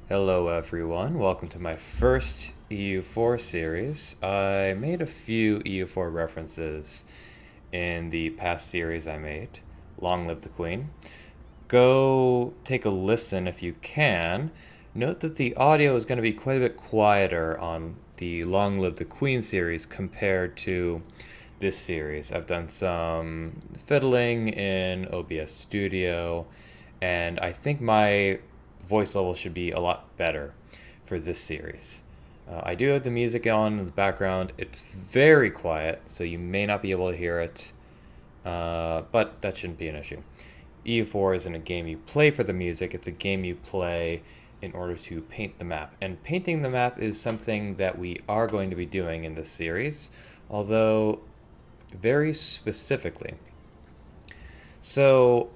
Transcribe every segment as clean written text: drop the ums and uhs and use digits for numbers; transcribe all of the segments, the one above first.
Hello everyone, welcome to my first EU4 series. I made a few EU4 references in the past series I made, Long Live the Queen. Go take a listen if you can. Note that the audio is going to be quite a bit quieter on the Long Live the Queen series compared to this series. I've done some fiddling in OBS Studio, and I think my voice level should be a lot better for this series. I do have the music on in the background. It's very quiet, so you may not be able to hear it, but that shouldn't be an issue. EU4 isn't a game you play for the music, it's a game you play in order to paint the map. And painting the map is something that we are going to be doing in this series, although very specifically. So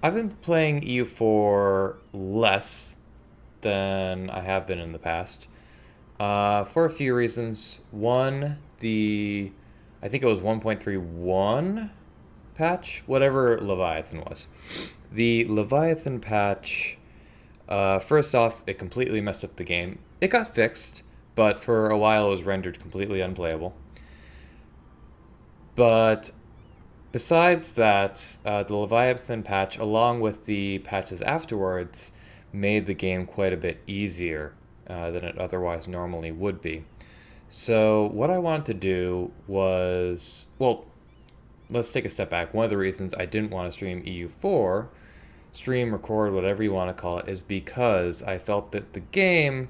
I've been playing EU4 less than I have been in the past, for a few reasons. One, I think it was 1.31 patch, whatever Leviathan was. The Leviathan patch, first off, it completely messed up the game. It got fixed, but for a while it was rendered completely unplayable. But besides that, the Leviathan patch, along with the patches afterwards, made the game quite a bit easier than it otherwise normally would be. So what I wanted to do was, well, let's take a step back. One of the reasons I didn't want to stream EU4, stream, record, whatever you want to call it, is because I felt that the game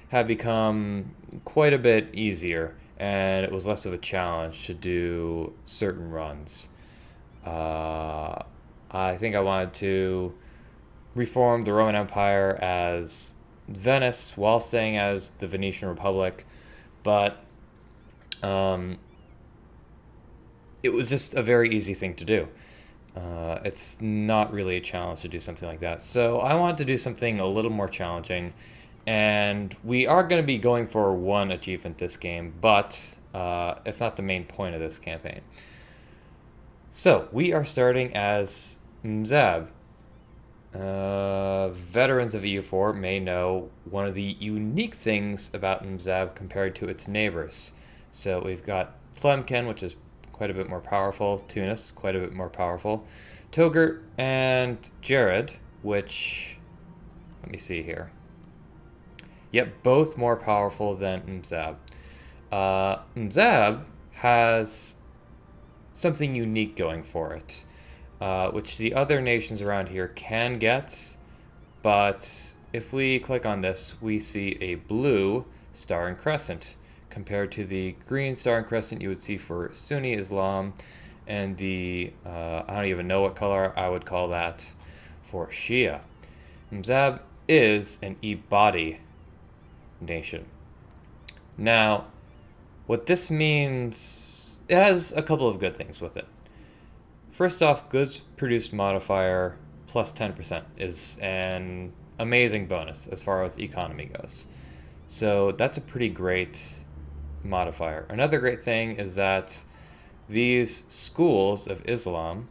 had become quite a bit easier and it was less of a challenge to do certain runs. I think I wanted to reform the Roman Empire as Venice while staying as the Venetian Republic, but um, it was just a very easy thing to do. It's not really a challenge to do something like that. So I wanted to do something a little more challenging, and we are going to be going for one achievement this game, but it's not the main point of this campaign. So we are starting as Mzab. Veterans of EU4 may know one of the unique things about Mzab compared to its neighbors. So we've got Tlemcen, which is quite a bit more powerful, Tunis, quite a bit more powerful, Togurt, and Jared, which, let me see here. Yep, both more powerful than Mzab. Mzab has something unique going for it, which the other nations around here can get, but if we click on this, we see a blue star and crescent compared to the green star and crescent you would see for Sunni Islam and the, I don't even know what color I would call that for Shia. Mzab is an Ibadi nation. Now, what this means, it has a couple of good things with it. First off, goods produced modifier plus 10% is an amazing bonus as far as economy goes. So that's a pretty great modifier. Another great thing is that these schools of Islam,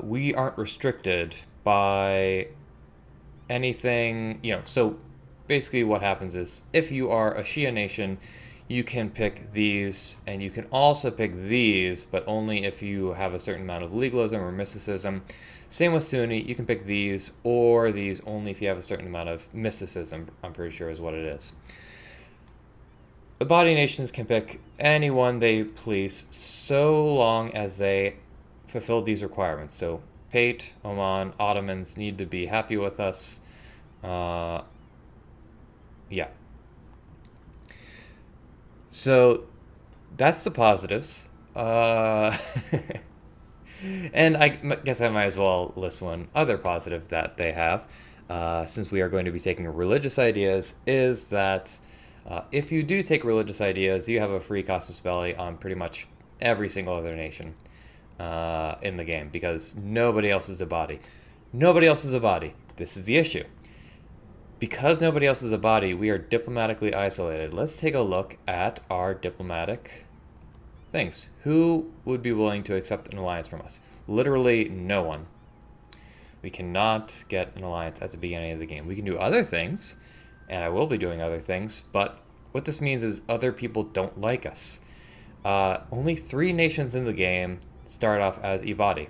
we aren't restricted by anything, so basically what happens is if you are a Shia nation, you can pick these, and you can also pick these, but only if you have a certain amount of legalism or mysticism. Same with Sunni, you can pick these or these only if you have a certain amount of mysticism, I'm pretty sure is what it is. The body nations can pick anyone they please so long as they fulfill these requirements. So Pate, Oman, Ottomans need to be happy with us. Yeah. So that's the positives. And I guess I might as well list one other positive that they have, since we are going to be taking religious ideas, is that if you do take religious ideas, you have a free casus belli on pretty much every single other nation in the game, because nobody else is a body. Nobody else is a body. This is the issue. Because nobody else is a body, we are diplomatically isolated. Let's take a look at our diplomatic things. Who would be willing to accept an alliance from us? Literally no one. We cannot get an alliance at the beginning of the game. We can do other things, and I will be doing other things, but what this means is other people don't like us. Only 3 nations in the game start off as Ibadi.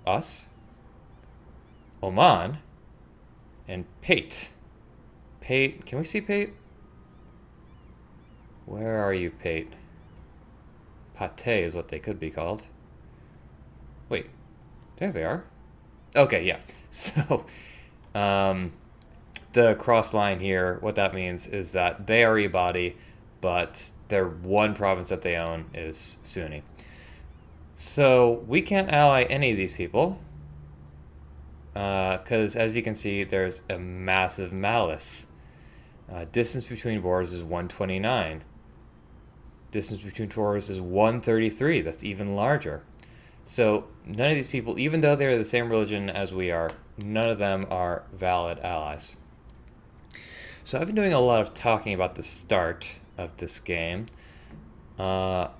Us, Oman, and Pate. Pate, can we see Pate? Where are you, Pate? Pate is what they could be called. Wait, there they are. Okay, yeah. So, the cross line here, what that means is that they are Ibadi, but their one province that they own is Sunni. So we can't ally any of these people, because as you can see, there's a massive malice. Distance between borders is 129. Distance between borders is 133. That's even larger. So none of these people, even though they're the same religion as we are, none of them are valid allies. So I've been doing a lot of talking about the start of this game. But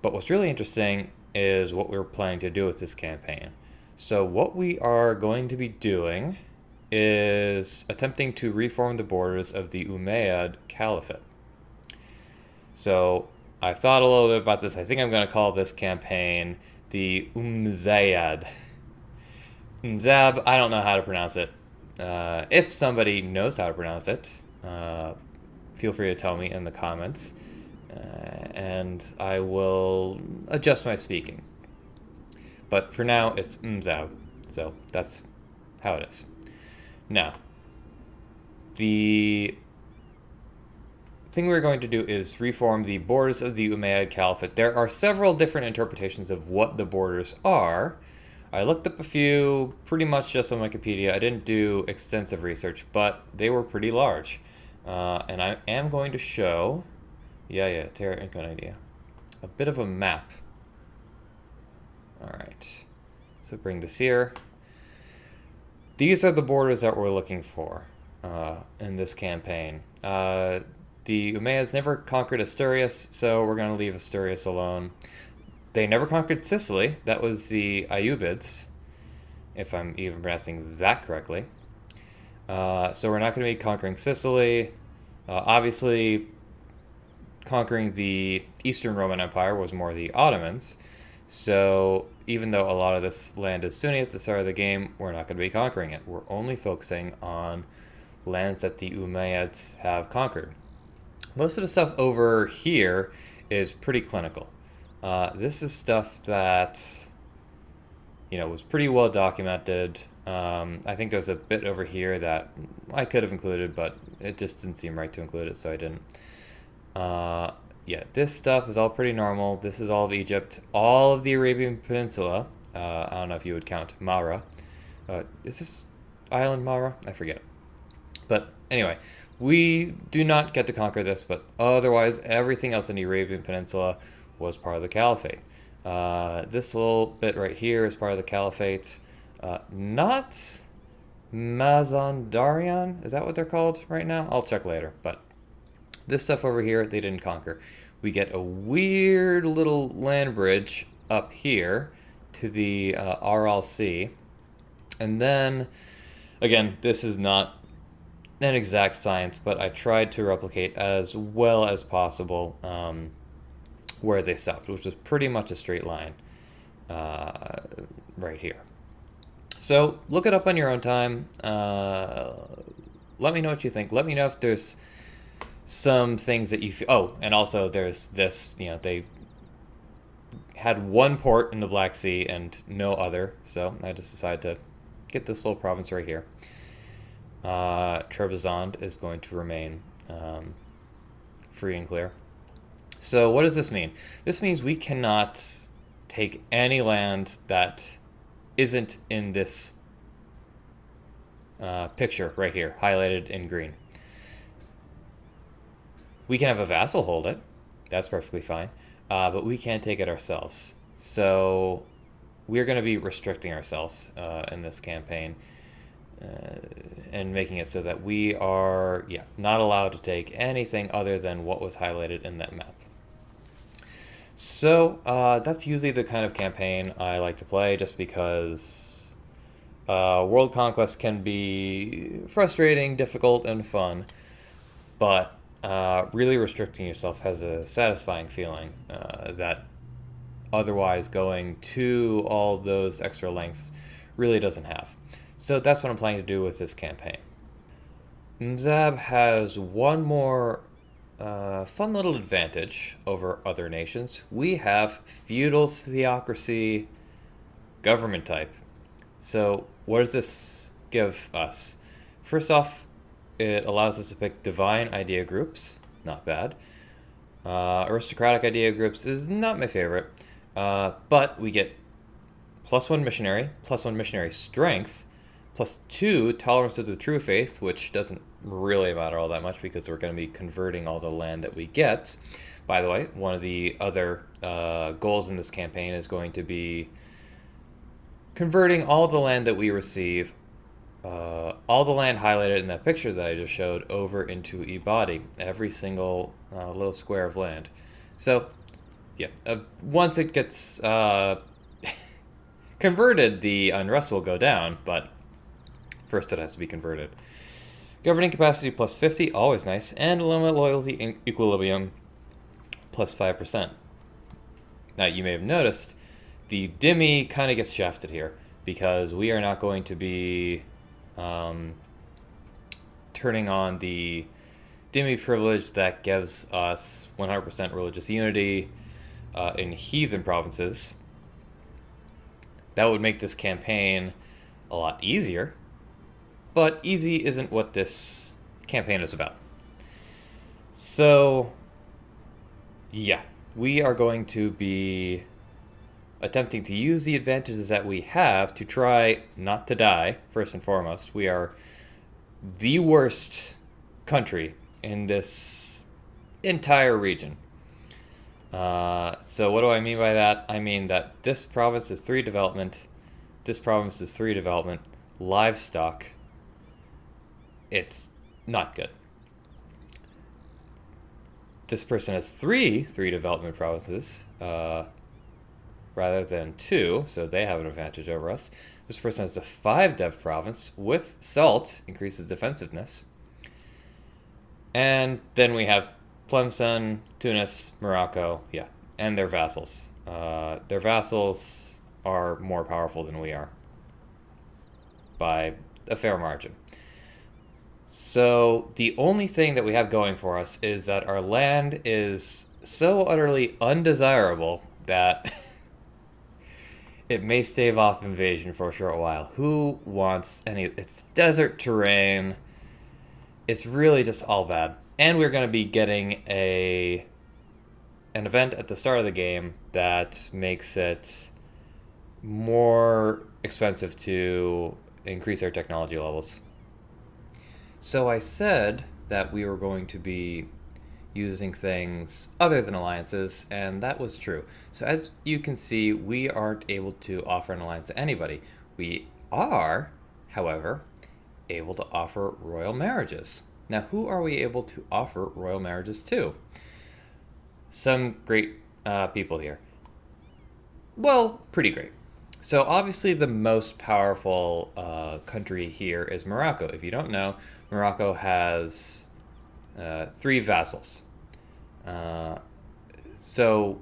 what's really interesting is what we're planning to do with this campaign. So what we are going to be doing is attempting to reform the borders of the Umzayyad Caliphate. So I've thought a little bit about this. I think I'm going to call this campaign the Umzayyad. Mzab, I don't know how to pronounce it. If somebody knows how to pronounce it, feel free to tell me in the comments, and I will adjust my speaking. But for now, it's Mzab, so that's how it is. Now, the thing we're going to do is reform the borders of the Umzayyad Caliphate. There are several different interpretations of what the borders are. I looked up a few pretty much just on Wikipedia. I didn't do extensive research, but they were pretty large. And I am going to show, Terra Incognita, a bit of a map. Alright, so bring this here. These are the borders that we're looking for in this campaign. The Umayyads never conquered Asturias, so we're going to leave Asturias alone. They never conquered Sicily. That was the Ayyubids, if I'm even pronouncing that correctly. So we're not going to be conquering Sicily. Obviously, conquering the Eastern Roman Empire was more the Ottomans. So even though a lot of this land is Sunni at the start of the game, we're not going to be conquering it. We're only focusing on lands that the Umayyads have conquered. Most of the stuff over here is pretty clinical. This is stuff that, was pretty well documented. I think there's a bit over here that I could have included, but it just didn't seem right to include it, so I didn't. This stuff is all pretty normal. This is all of Egypt. All of the Arabian Peninsula. I don't know if you would count Mara. Is this island Mara? I forget. But anyway, we do not get to conquer this, but otherwise everything else in the Arabian Peninsula was part of the Caliphate. This little bit right here is part of the Caliphate. Not Mazandarian, is that what they're called right now? I'll check later, but this stuff over here, they didn't conquer. We get a weird little land bridge up here to the Aral Sea. And then, again, this is not an exact science, but I tried to replicate as well as possible where they stopped, which was pretty much a straight line right here. So look it up on your own time. Let me know what you think. Let me know if there's some things that you feel. Oh, and also there's this, they had one port in the Black Sea and no other, so I just decided to get this little province right here. Trebizond is going to remain free and clear. So what does this mean? This means we cannot take any land that isn't in this picture right here, highlighted in green. We can have a vassal hold it. That's perfectly fine. But we can't take it ourselves. So we're going to be restricting ourselves in this campaign and making it so that we are not allowed to take anything other than what was highlighted in that map. So that's usually the kind of campaign I like to play, just because World conquest can be frustrating, difficult, and fun, but really restricting yourself has a satisfying feeling that otherwise going to all those extra lengths really doesn't have. So that's what I'm planning to do with this campaign. Mzab has one more fun little advantage over other nations. We have feudal theocracy government type. So what does this give us? First off, it allows us to pick divine idea groups. Not bad. Aristocratic idea groups is not my favorite. But we get +1 missionary, +1 missionary strength, +2 tolerance to the true faith, which doesn't really matter all that much because we're going to be converting all the land that we get. By the way, one of the other goals in this campaign is going to be converting all the land that we receive, all the land highlighted in that picture that I just showed, over into Ibadi, every single little square of land. So, yeah, once it gets converted, the unrest will go down, but first it has to be converted. Governing capacity +50, always nice, and limit loyalty in equilibrium +5%. Now, you may have noticed the Dhimmi kind of gets shafted here because we are not going to be turning on the Dhimmi privilege that gives us 100% religious unity in heathen provinces. That would make this campaign a lot easier, but easy isn't what this campaign is about. So, yeah, we are going to be attempting to use the advantages that we have to try not to die, first and foremost. We are the worst country in this entire region. So what do I mean by that? I mean that this province is 3 development, this province is 3 development, livestock. It's not good. This person has 3 development provinces, rather than 2, so they have an advantage over us. This person has a 5 dev province with salt, increases defensiveness. And then we have Tlemcen, Tunis, Morocco, yeah, and their vassals. Their vassals are more powerful than we are by a fair margin. So the only thing that we have going for us is that our land is so utterly undesirable that it may stave off invasion for a short while. Who wants any? It's desert terrain. It's really just all bad. And we're going to be getting an event at the start of the game that makes it more expensive to increase our technology levels. So I said that we were going to be using things other than alliances, and that was true. So as you can see, we aren't able to offer an alliance to anybody. We are, however, able to offer royal marriages. Now, who are we able to offer royal marriages to? Some great people here. Well, pretty great. So obviously the most powerful country here is Morocco. If you don't know, Morocco has 3 vassals. So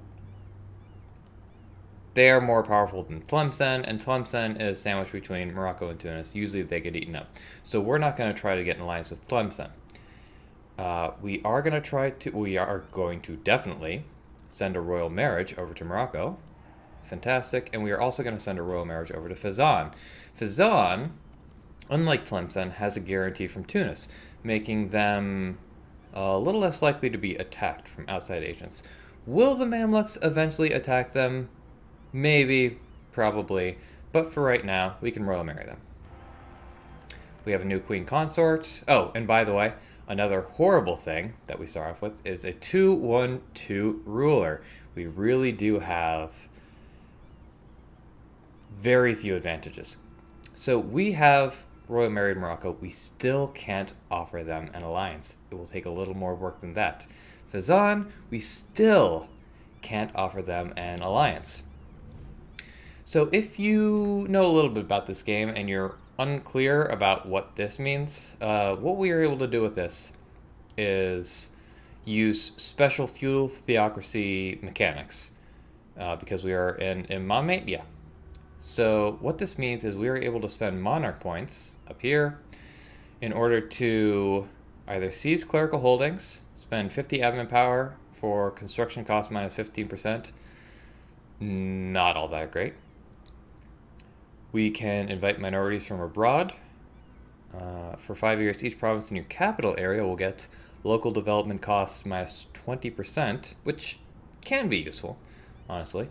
they are more powerful than Tlemcen, and Tlemcen is sandwiched between Morocco and Tunis. Usually they get eaten up. So we're not going to try to get an alliance with Tlemcen. We are going to definitely send a royal marriage over to Morocco. Fantastic. And we are also going to send a royal marriage over to Fezzan. Fezzan, unlike Tlemcen, has a guarantee from Tunis, making them a little less likely to be attacked from outside agents. Will the Mamluks eventually attack them? Maybe, probably, but for right now, we can royal marry them. We have a new queen consort. Oh, and by the way, another horrible thing that we start off with is a 2-1-2 ruler. We really do have very few advantages. So we have royal married Morocco. We still can't offer them an alliance. It will take a little more work than that. Fezzan, we still can't offer them an alliance. So if you know a little bit about this game and you're unclear about what this means, what we are able to do with this is use special feudal theocracy mechanics. Because we are in Immamate, yeah. So what this means is we are able to spend monarch points up here in order to either seize clerical holdings, spend 50 admin power for construction cost minus 15%, not all that great. We can invite minorities from abroad. For 5 years, each province in your capital area will get local development costs minus 20%, which can be useful, honestly.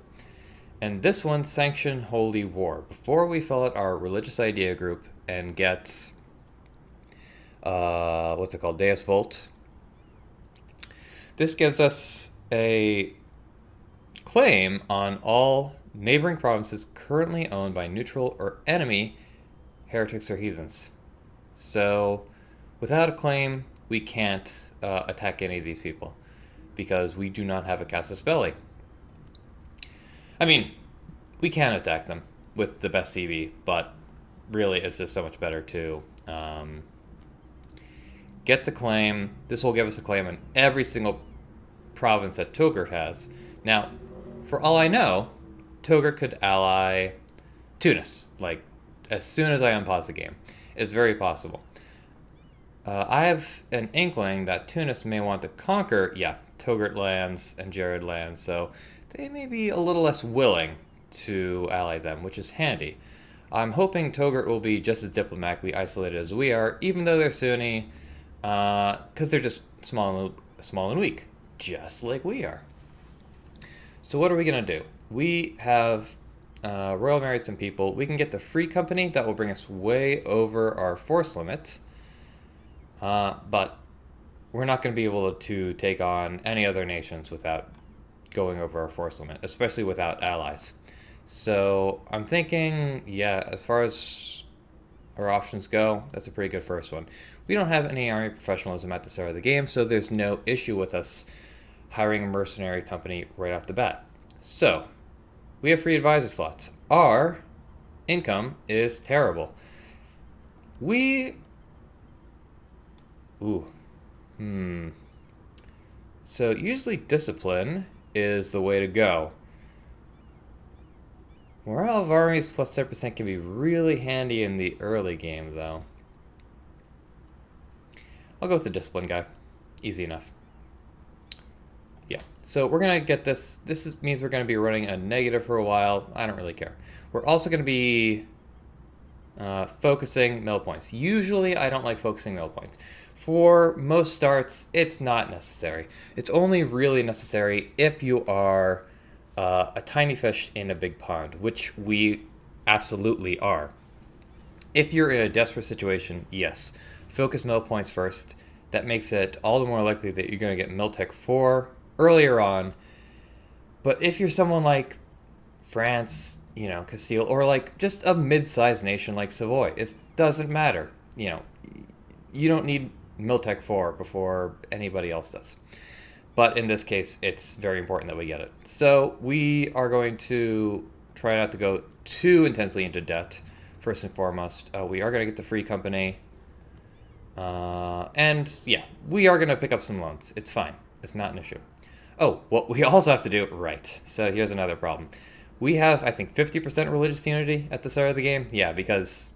And this one, sanction holy war. Before we fill out our religious idea group and get, what's it called, Deus Volt, this gives us a claim on all neighboring provinces currently owned by neutral or enemy heretics or heathens. So without a claim, we can't attack any of these people because we do not have a casus belli. I mean, we can attack them with the best CB, but really it's just so much better to get the claim. This will give us a claim in every single province that Togurt has. Now, for all I know, Togurt could ally Tunis, like, as soon as I unpause the game. It's very possible. I have an inkling that Tunis may want to conquer, Togurt lands and Jared lands, so they may be a little less willing to ally them, which is handy. I'm hoping Togurt will be just as diplomatically isolated as we are, even though they're Sunni, because they're just small and weak, just like we are. So what are we going to do? We have Royal married some people. We can get the free company. That will bring us way over our force limit. But we're not going to be able to take on any other nations without going over our force limit, especially without allies. So I'm thinking, as far as our options go, that's a pretty good first one. We don't have any army professionalism at the start of the game, so there's no issue with us hiring a mercenary company right off the bat. So we have free advisor slots. Our income is terrible. So usually discipline is the way to go. Morale of armies plus 10% can be really handy in the early game, though. I'll go with the discipline guy. Easy enough. Yeah, so we're going to get this. Means we're going to be running a negative for a while. I don't really care. We're also going to be focusing mill points. Usually, I don't like focusing mill points. For most starts, it's not necessary. It's only really necessary if you are a tiny fish in a big pond, which we absolutely are. If you're in a desperate situation, yes, focus mill points first. That makes it all the more likely that you're going to get Miltech 4 earlier on. But if you're someone like France, Castile, or like just a mid-sized nation like Savoy, it doesn't matter. You don't need Miltech 4 before anybody else does. But in this case, it's very important that we get it. So we are going to try not to go too intensely into debt, first and foremost. We are going to get the free company. And we are going to pick up some loans. It's fine. It's not an issue. Oh, what we also have to do, right. So here's another problem. We have, I think, 50% religious unity at the start of the game. Yeah, because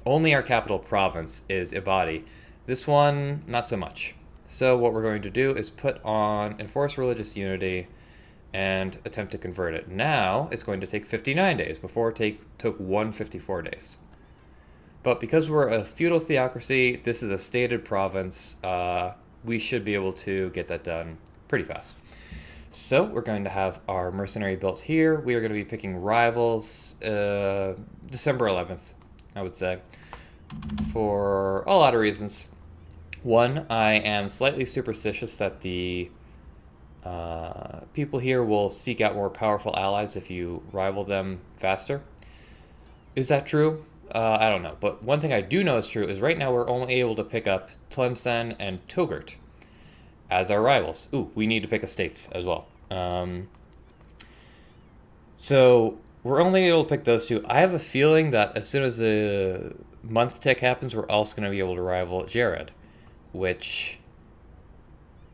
only our capital province is Ibadi. This one, not so much. So what we're going to do is put on enforce religious unity and attempt to convert it. Now it's going to take 59 days. Before it took 154 days. But because we're a feudal theocracy, this is a stated province, we should be able to get that done pretty fast. So we're going to have our mercenary built here. We are going to be picking rivals December 11th, I would say, for a lot of reasons. One, I am slightly superstitious that the people here will seek out more powerful allies if you rival them faster. Is that true? I don't know. But one thing I do know is true is right now we're only able to pick up Tlemcen and Togurt as our rivals. Ooh, we need to pick estates as well. So We're only able to pick those two. I have a feeling that as soon as the month tick happens, we're also going to be able to rival Jared, which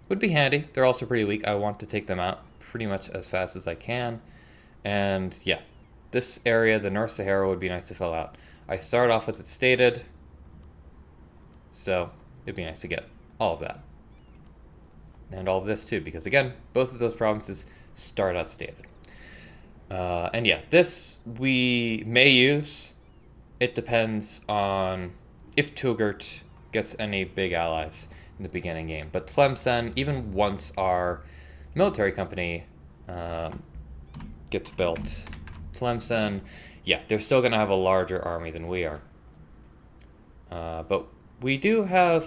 would be handy. They're also pretty weak. I want to take them out pretty much as fast as I can. And yeah, this area, the North Sahara, would be nice to fill out. I start off with it stated, so it'd be nice to get all of that. And all of this too, because again, both of those provinces start out stated. And yeah, this we may use. It depends on if Tugert gets any big allies in the beginning game. But Tlemcen, even once our military company gets built, Tlemcen, yeah, they're still going to have a larger army than we are. But we do have,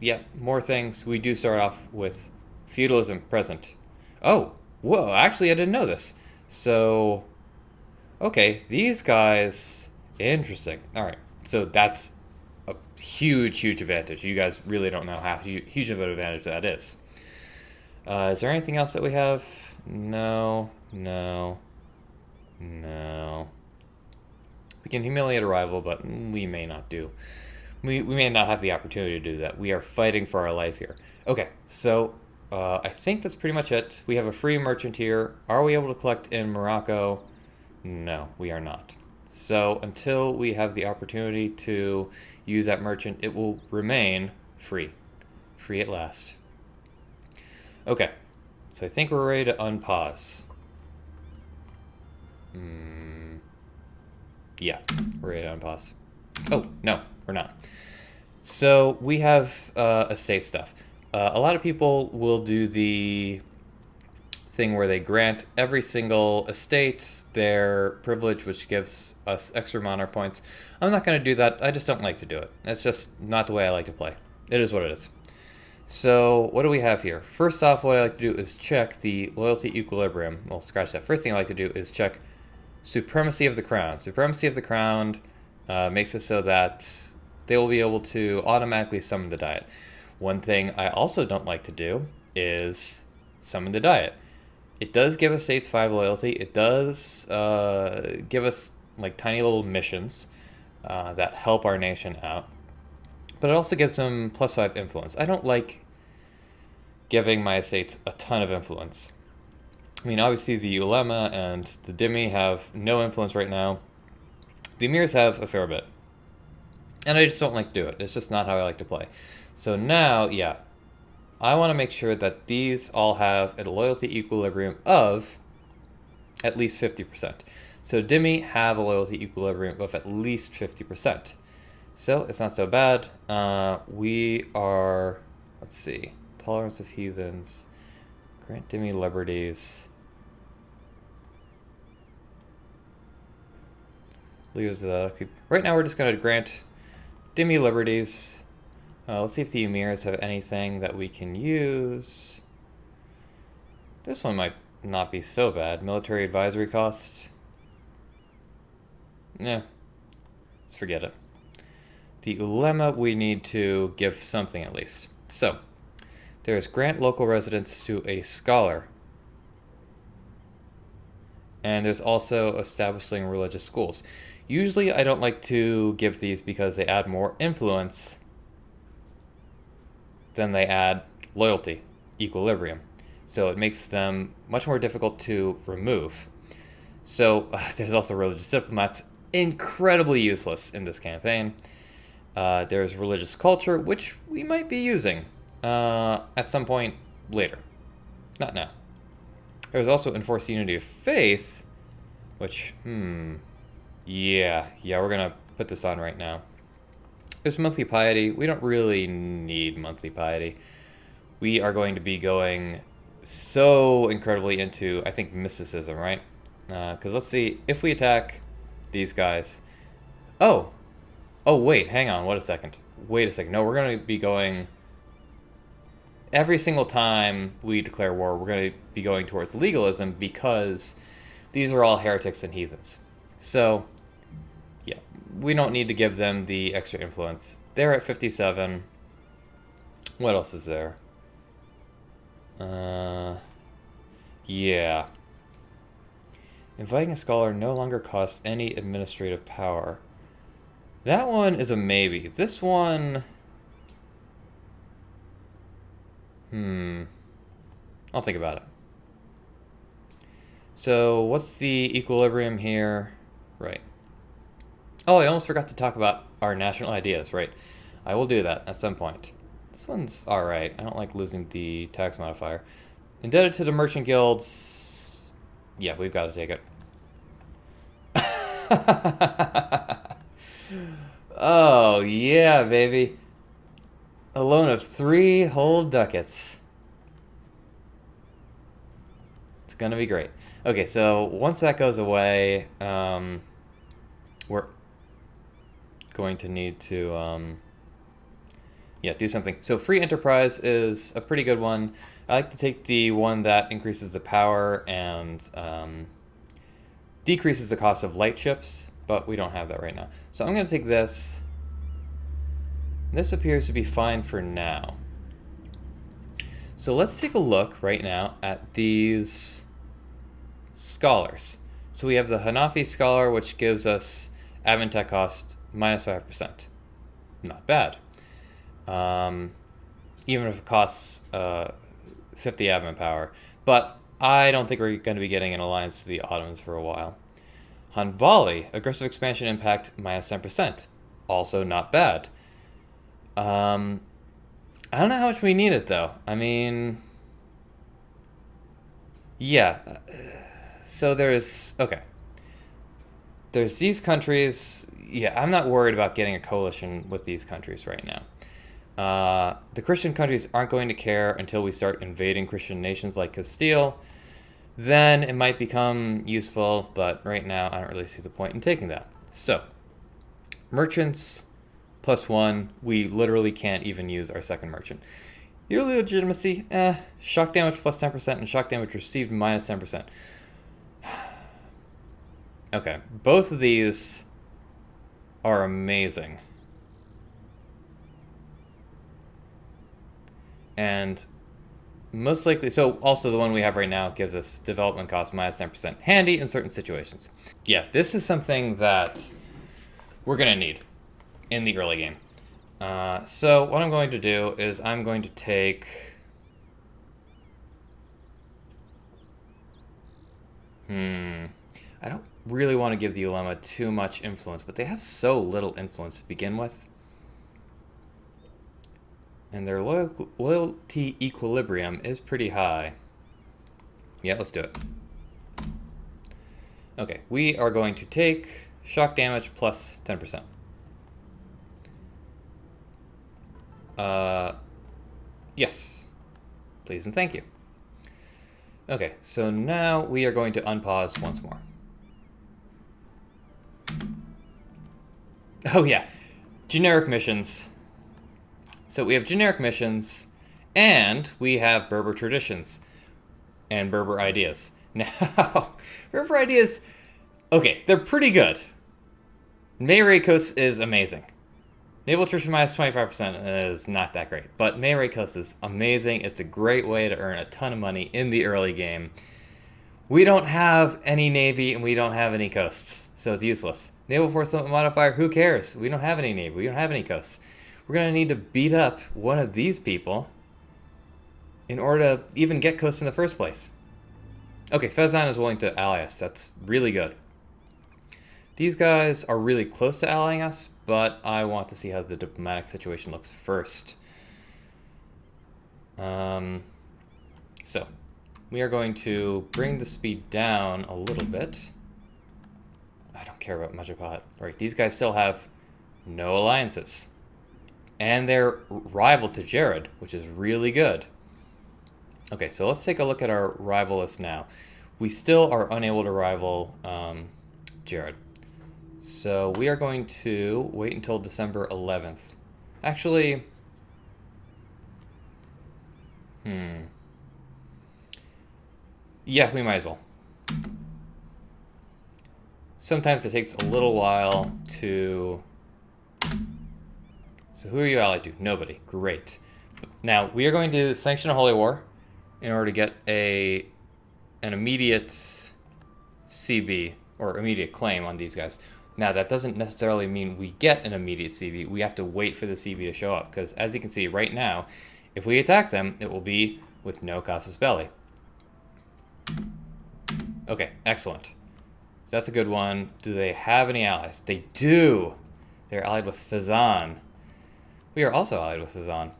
yeah, more things. We do start off with feudalism present. Oh, whoa, actually I didn't know this. So, okay, these guys, interesting. All right, so that's a huge, huge advantage. You guys really don't know how huge of an advantage that is. Is there anything else that we have? No, no, no. We can humiliate a rival, but we may not do. We may not have the opportunity to do that. We are fighting for our life here. Okay, so I think that's pretty much it. We have a free merchant here. Are we able to collect in Morocco? No, we are not. So until we have the opportunity to use that merchant, it will remain free. Free at last. Okay, so I think we're ready to unpause. Yeah, we're ready to unpause. Oh, no, we're not. So we have estate stuff. A lot of people will do the thing where they grant every single estate their privilege, which gives us extra monarch points. I'm not going to do that. I just don't like to do it. That's just not the way I like to play. It is what it is. So what do we have here? First off, what I like to do is check the loyalty equilibrium. Well, scratch that. First thing I like to do is check supremacy of the crown. Supremacy of the crown makes it so that they will be able to automatically summon the diet. One thing I also don't like to do is summon the diet. It does give us states 5 loyalty. It does give us like tiny little missions that help our nation out. But it also gives them +5 influence. I don't like giving my estates a ton of influence. I mean, obviously the Ulema and the Dhimmi have no influence right now. The Emirs have a fair bit. And I just don't like to do it. It's just not how I like to play. So now, yeah, I want to make sure that these all have a loyalty equilibrium of at least 50%. So Dhimmi have a loyalty equilibrium of at least 50%. So it's not so bad. We are, let's see, tolerance of heathens, grant Dhimmi liberties. Leaves the right now we're just going to grant Dhimmi liberties. Let's see if the Emirs have anything that we can use. This one might not be so bad. Military advisory cost. Yeah, let's forget it. The Ulema we need to give something at least. So, there's grant local residence to a scholar. And there's also establishing religious schools. Usually I don't like to give these because they add more influence than they add loyalty, equilibrium. So it makes them much more difficult to remove. So there's also religious diplomats, incredibly useless in this campaign. There's religious culture, which we might be using at some point later. Not now. There's also enforced unity of faith, which, yeah, we're gonna put this on right now. There's monthly piety. We don't really need monthly piety. We are going to be going so incredibly into, I think, mysticism, right? Because let's see, if we attack these guys... Oh, wait, hang on, wait a second. No, we're going to be going... Every single time we declare war, we're going to be going towards legalism because these are all heretics and heathens. So, yeah, we don't need to give them the extra influence. They're at 57. What else is there? Yeah. Inviting a scholar no longer costs any administrative power. That one is a maybe. This one... I'll think about it. So, what's the equilibrium here? Right. Oh, I almost forgot to talk about our national ideas, right. I will do that at some point. This one's alright. I don't like losing the tax modifier. Indebted to the merchant guilds... Yeah, we've got to take it. Oh, yeah, baby. A loan of 3 whole ducats. It's gonna be great. Okay, so once that goes away, we're going to need to, yeah, do something. So free enterprise is a pretty good one. I like to take the one that increases the power and decreases the cost of light ships, but we don't have that right now. So I'm going to take this. This appears to be fine for now. So let's take a look right now at these scholars. So we have the Hanafi scholar, which gives us admin tech cost minus 5%. Not bad. Even if it costs 50 admin power. But I don't think we're going to be getting an alliance to the Ottomans for a while. Hanbali, aggressive expansion impact minus 10%. Also not bad. I don't know how much we need it though. I mean, yeah. So there's, okay. There's these countries. Yeah, I'm not worried about getting a coalition with these countries right now. The Christian countries aren't going to care until we start invading Christian nations like Castile. Then it might become useful, but right now I don't really see the point in taking that. So, merchants +1. We literally can't even use our second merchant. Your legitimacy, shock damage +10% and shock damage received minus 10%. Okay, both of these are amazing. And most likely, so also the one we have right now gives us development cost minus 10%. Handy in certain situations. Yeah, this is something that we're going to need in the early game. So what I'm going to do is I'm going to take... I don't really want to give the Ulema too much influence, but they have so little influence to begin with. And their loyalty equilibrium is pretty high. Yeah, let's do it. Okay, we are going to take shock damage plus 10%. Yes. Please and thank you. Okay, so now we are going to unpause once more. Oh yeah, generic missions. So we have generic missions, and we have Berber traditions and Berber ideas. Now, Berber ideas, okay, they're pretty good. Mayray Coast is amazing. Naval attrition minus 25% is not that great, but Mayray Coast is amazing. It's a great way to earn a ton of money in the early game. We don't have any navy, and we don't have any coasts, so it's useless. Naval force modifier, who cares? We don't have any navy, we don't have any coasts. We're going to need to beat up one of these people in order to even get coasts in the first place. Okay, Fezan is willing to ally us. That's really good. These guys are really close to allying us, but I want to see how the diplomatic situation looks first. So, we are going to bring the speed down a little bit. I don't care about Majapat. Right, these guys still have no alliances. And they're rival to Jared, which is really good. Okay, so let's take a look at our rival list now. We still are unable to rival Jared. So we are going to wait until December 11th. Actually, yeah, we might as well. Sometimes it takes a little while to... So who are you allied to? Nobody. Great. Now, we are going to sanction a holy war in order to get an immediate CB, or immediate claim, on these guys. Now, that doesn't necessarily mean we get an immediate CB. We have to wait for the CB to show up, because as you can see right now, if we attack them, it will be with no casus belli. Okay, excellent. So that's a good one. Do they have any allies? They do. They're allied with Fazan. We are also allied with Fazan.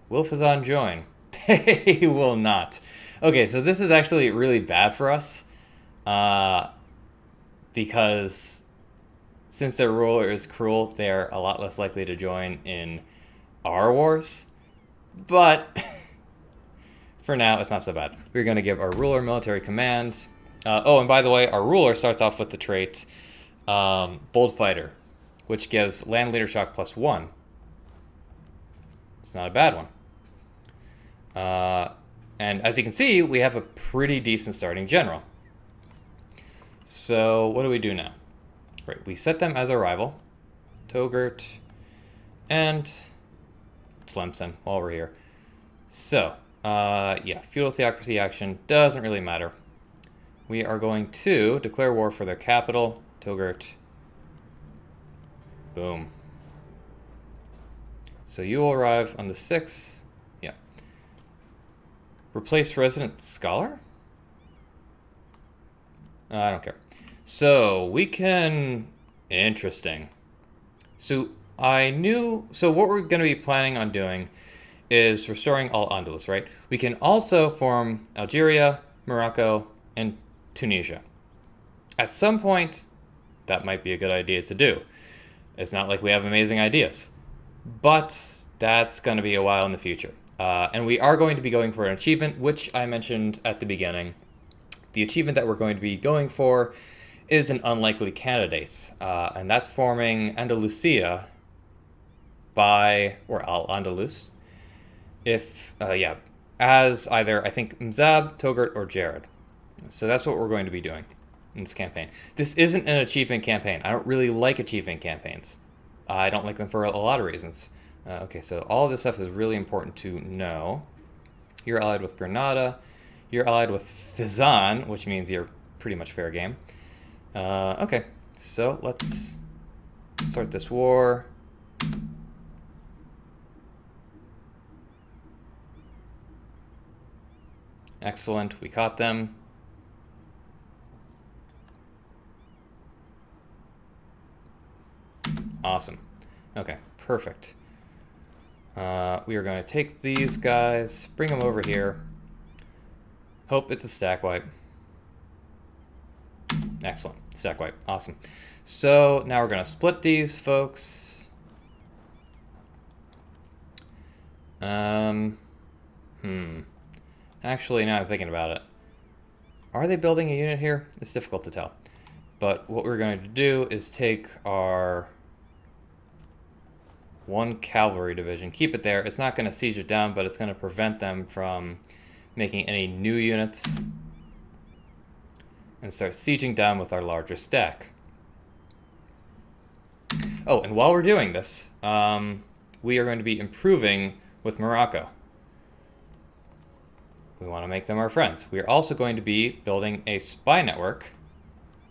Will Fazan join? They will not. Okay, so this is actually really bad for us. Because since their ruler is cruel, they're a lot less likely to join in our wars. But for now, it's not so bad. We're going to give our ruler military command. Oh, and by the way, our ruler starts off with the trait Bold Fighter, which gives land leader shock +1. It's not a bad one. And as you can see, we have a pretty decent starting general. So what do we do now? Right, we set them as our rival, Togurt and Tlemcen, while we're here. So, yeah, feudal theocracy action doesn't really matter. We are going to declare war for their capital, Togurt. Boom. So you will arrive on the 6th. Yeah. Replace resident scholar? I don't care. So we can... Interesting. So what we're going to be planning on doing is restoring Al-Andalus, right? We can also form Algeria, Morocco, and Tunisia. At some point, that might be a good idea to do. It's not like we have amazing ideas, but that's going to be a while in the future. And we are going to be going for an achievement, which I mentioned at the beginning. The achievement that we're going to be going for is an unlikely candidate, and that's forming Andalusia or Al-Andalus, as either, I think, Mzab, Togurt, or Jared. So that's what we're going to be doing in this campaign. This isn't an achievement campaign. I don't really like achievement campaigns. I don't like them for a lot of reasons. Okay, so all of this stuff is really important to know. You're allied with Granada. You're allied with Fizan, which means you're pretty much fair game. Okay, so let's start this war. Excellent, we caught them. Awesome. Okay, perfect. We are going to take these guys, bring them over here. Hope it's a stack wipe. Excellent. Stack wipe. Awesome. So now we're going to split these folks. Actually, now I'm thinking about it. Are they building a unit here? It's difficult to tell. But what we're going to do is take our 1 cavalry division, keep it there. It's not going to siege it down, but it's going to prevent them from making any new units, and start sieging down with our larger stack. Oh, and while we're doing this, we are going to be improving with Morocco. We want to make them our friends. We are also going to be building a spy network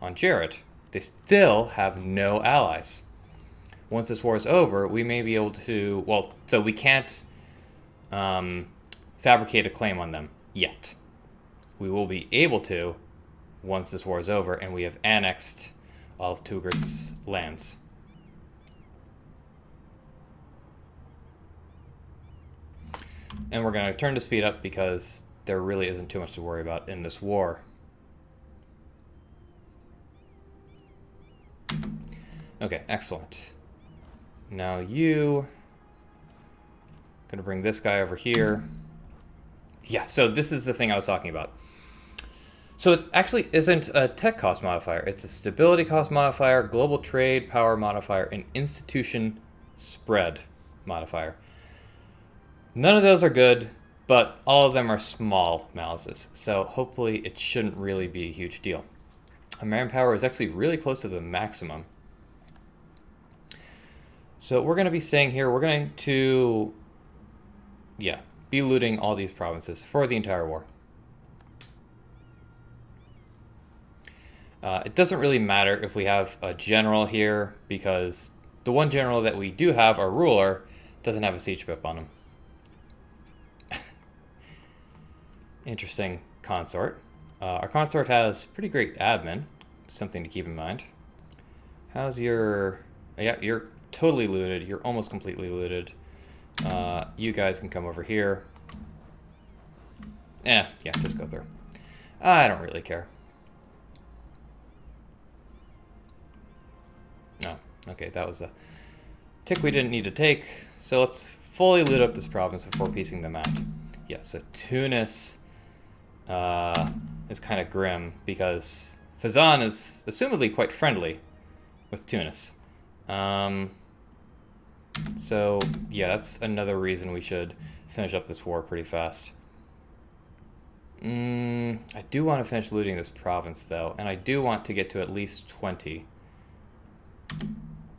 on Jared. They still have no allies. Once this war is over, we may be able to... Well, so we can't fabricate a claim on them yet. We will be able to once this war is over and we have annexed all of Tugurt's lands. And we're going to turn to speed up because there really isn't too much to worry about in this war. Okay, excellent. Now you... Gonna bring this guy over here. Yeah, so this is the thing I was talking about. So it actually isn't a tech cost modifier. It's a stability cost modifier, global trade power modifier, and institution spread modifier. None of those are good, but all of them are small malices. So hopefully it shouldn't really be a huge deal. Our manpower is actually really close to the maximum. So we're going to be staying here. We're going to, be looting all these provinces for the entire war. It doesn't really matter if we have a general here, because the one general that we do have, our ruler, doesn't have a siege pip on him. Interesting consort. Our consort has pretty great admin, something to keep in mind. How's your... Yeah, you're totally looted. You're almost completely looted. You guys can come over here. Yeah, just go through. I don't really care. No, okay, that was a tick we didn't need to take. So let's fully loot up this province before piecing them out. Yeah, so Tunis is kind of grim because Fezzan is assumedly quite friendly with Tunis. So yeah, that's another reason we should finish up this war pretty fast. I do want to finish looting this province though, and I do want to get to at least 20.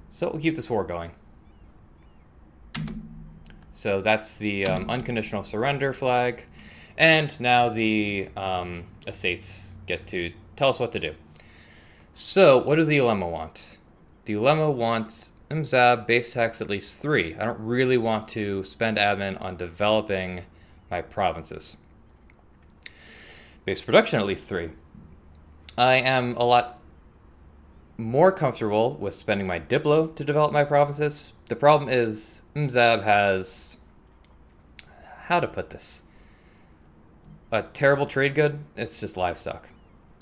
So we'll keep this war going. So that's the unconditional surrender flag. And now the estates get to tell us what to do. So what does the Ulema want? The Ulema wants Mzab base tax at least 3. I don't really want to spend admin on developing my provinces. Base production at least 3. I am a lot more comfortable with spending my Diplo to develop my provinces. The problem is Mzab has, how to put this, a terrible trade good. It's just livestock.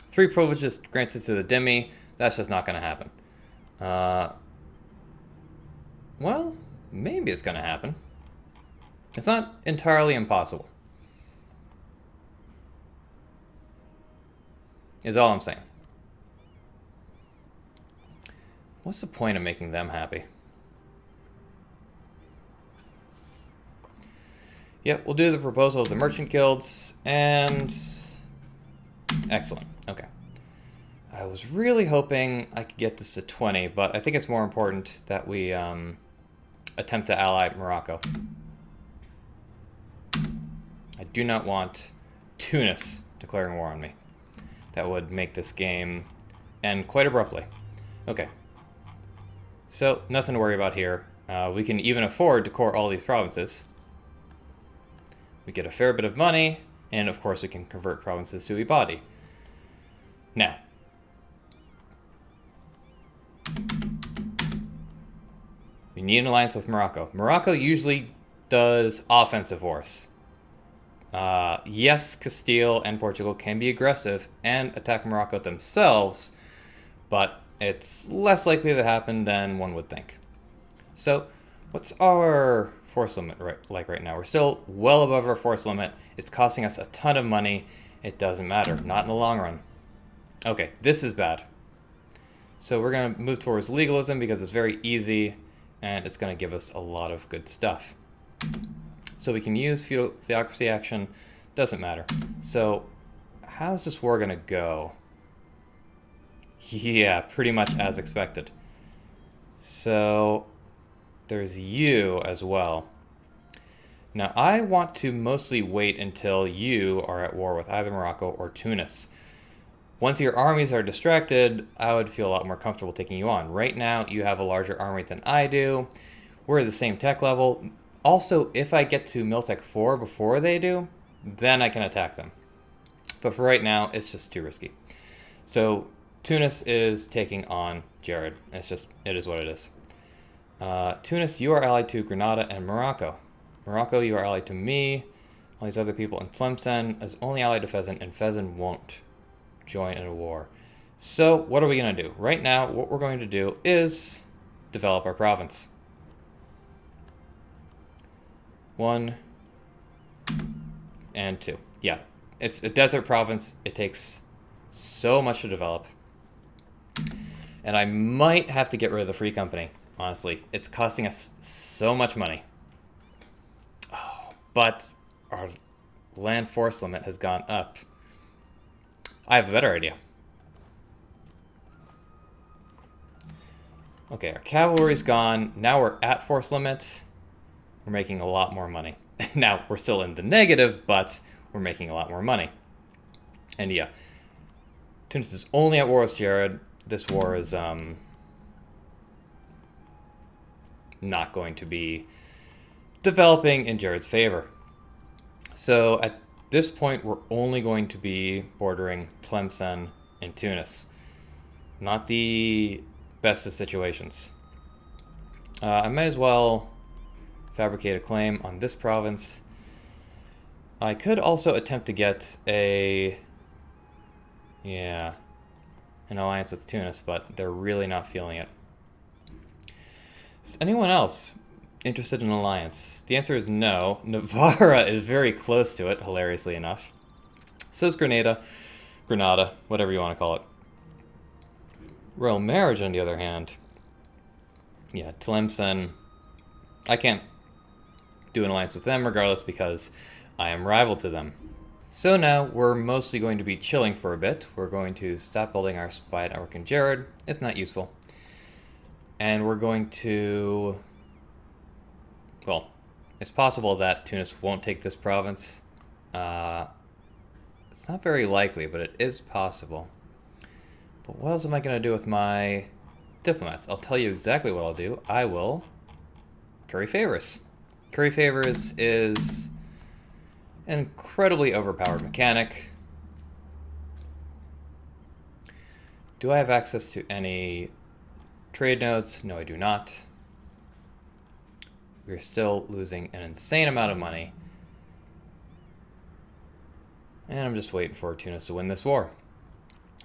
3 privileges granted to the Dhimmi. That's just not going to happen. Well, maybe it's going to happen. It's not entirely impossible. Is all I'm saying. What's the point of making them happy? Yep, we'll do the proposal of the merchant guilds, and... Excellent, okay. I was really hoping I could get this to 20, but I think it's more important that we attempt to ally Morocco. I do not want Tunis declaring war on me. That would make this game end quite abruptly. Okay. So, nothing to worry about here. We can even afford to core all these provinces. We get a fair bit of money, and of course we can convert provinces to Ibadi. Now, we need an alliance with Morocco. Morocco usually does offensive wars. Yes, Castile and Portugal can be aggressive and attack Morocco themselves, but it's less likely to happen than one would think. So, what's our force limit like right now? We're still well above our force limit. It's costing us a ton of money. It doesn't matter, not in the long run. Okay, this is bad. So we're going to move towards legalism because it's very easy and it's going to give us a lot of good stuff. So we can use feudal theocracy action, doesn't matter. So how's this war going to go? Yeah, pretty much as expected. So there's you as well. Now I want to mostly wait until you are at war with either Morocco or Tunis. Once your armies are distracted, I would feel a lot more comfortable taking you on. Right now, you have a larger army than I do. We're at the same tech level. Also, if I get to Miltech 4 before they do, then I can attack them. But for right now, it's just too risky. So Tunis is taking on Jared. It is what it is. Tunis, you are allied to Granada and Morocco. Morocco, you are allied to me. All these other people. And Tlemcen is only allied to Fezzan, and Fezzan won't join in a war. So what are we going to do? Right now, what we're going to do is develop our province. 1 and 2. Yeah, it's a desert province. It takes so much to develop. And I might have to get rid of the free company, honestly. It's costing us so much money. Oh, but our land force limit has gone up. I have a better idea. Okay, our cavalry's gone. Now we're at force limit. We're making a lot more money. Now, we're still in the negative, but we're making a lot more money. And yeah, Tunis is only at war with Jared. This war is not going to be developing in Jared's favor. So at this point, we're only going to be bordering Tlemcen and Tunis. Not the best of situations. I might as well fabricate a claim on this province. I could also attempt to get an alliance with Tunis, but they're really not feeling it. Is anyone else interested in an alliance? The answer is no. Navarra is very close to it, hilariously enough. So is Granada, whatever you want to call it. Royal Marriage, on the other hand, yeah, Tlemcen, I can't do an alliance with them regardless because I am rival to them. So now we're mostly going to be chilling for a bit. We're going to stop building our spy network in Jared. It's not useful. And we're going to... Well, it's possible that Tunis won't take this province. It's not very likely, but it is possible. But what else am I going to do with my diplomats? I'll tell you exactly what I'll do. I will curry favors. Curry favors is an incredibly overpowered mechanic. Do I have access to any trade nodes? No, I do not. We're still losing an insane amount of money. And I'm just waiting for Tunis to win this war.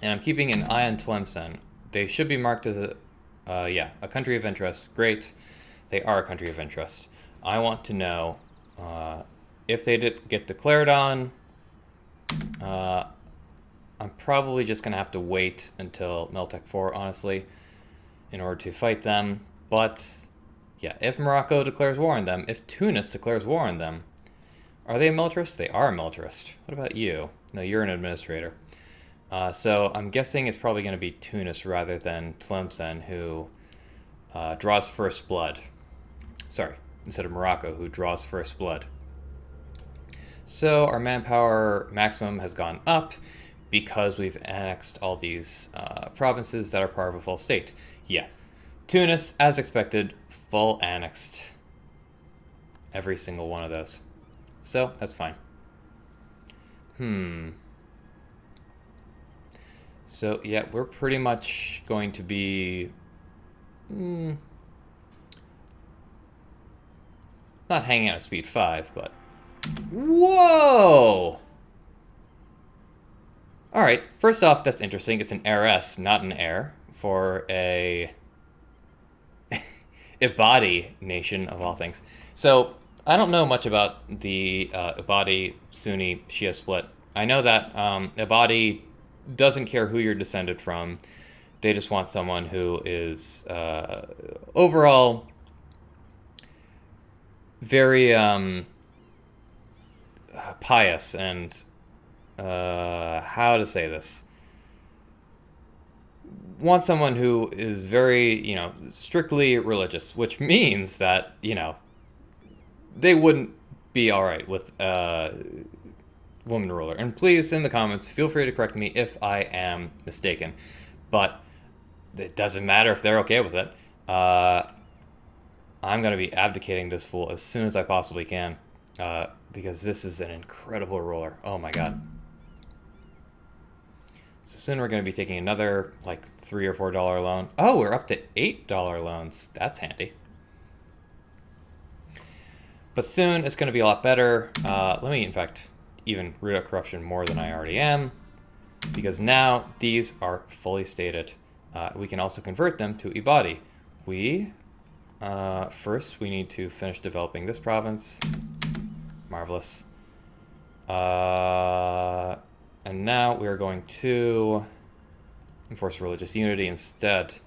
And I'm keeping an eye on Tlemcen. They should be marked as a country of interest. Great. They are a country of interest. I want to know if they did get declared on. I'm probably just going to have to wait until Meltek 4, honestly, in order to fight them. But, yeah, if Morocco declares war on them, if Tunis declares war on them, are they a militarist? They are a militarist. What about you? No, you're an administrator. So I'm guessing it's probably going to be Tunis rather than Tlemcen who draws first blood. Sorry, instead of Morocco, who draws first blood. So our manpower maximum has gone up because we've annexed all these provinces that are part of a full state. Yeah, Tunis, as expected, full annexed every single one of those. So that's fine. So yeah, we're pretty much going to be not hanging out at speed 5, but whoa! All right, first off, that's interesting. It's an heiress, not an heir, for a Ibadi nation of all things. So I don't know much about the Ibadi Sunni Shia split. I know that Ibadi doesn't care who you're descended from. They just want someone who is overall very pious and how to say this? Want someone who is very, strictly religious, which means that, they wouldn't be all right with woman ruler. And please, in the comments, feel free to correct me if I am mistaken. But it doesn't matter if they're okay with it. I'm going to be abdicating this fool as soon as I possibly can. Because this is an incredible ruler. Oh my god. So soon we're going to be taking another, like, $3 or $4 loan. Oh, we're up to $8 loans. That's handy. But soon it's going to be a lot better. Let me, in fact, even root out corruption more than I already am, because now these are fully stated. We can also convert them to Ibadi. First we need to finish developing this province. Marvelous. And now we are going to enforce religious unity instead.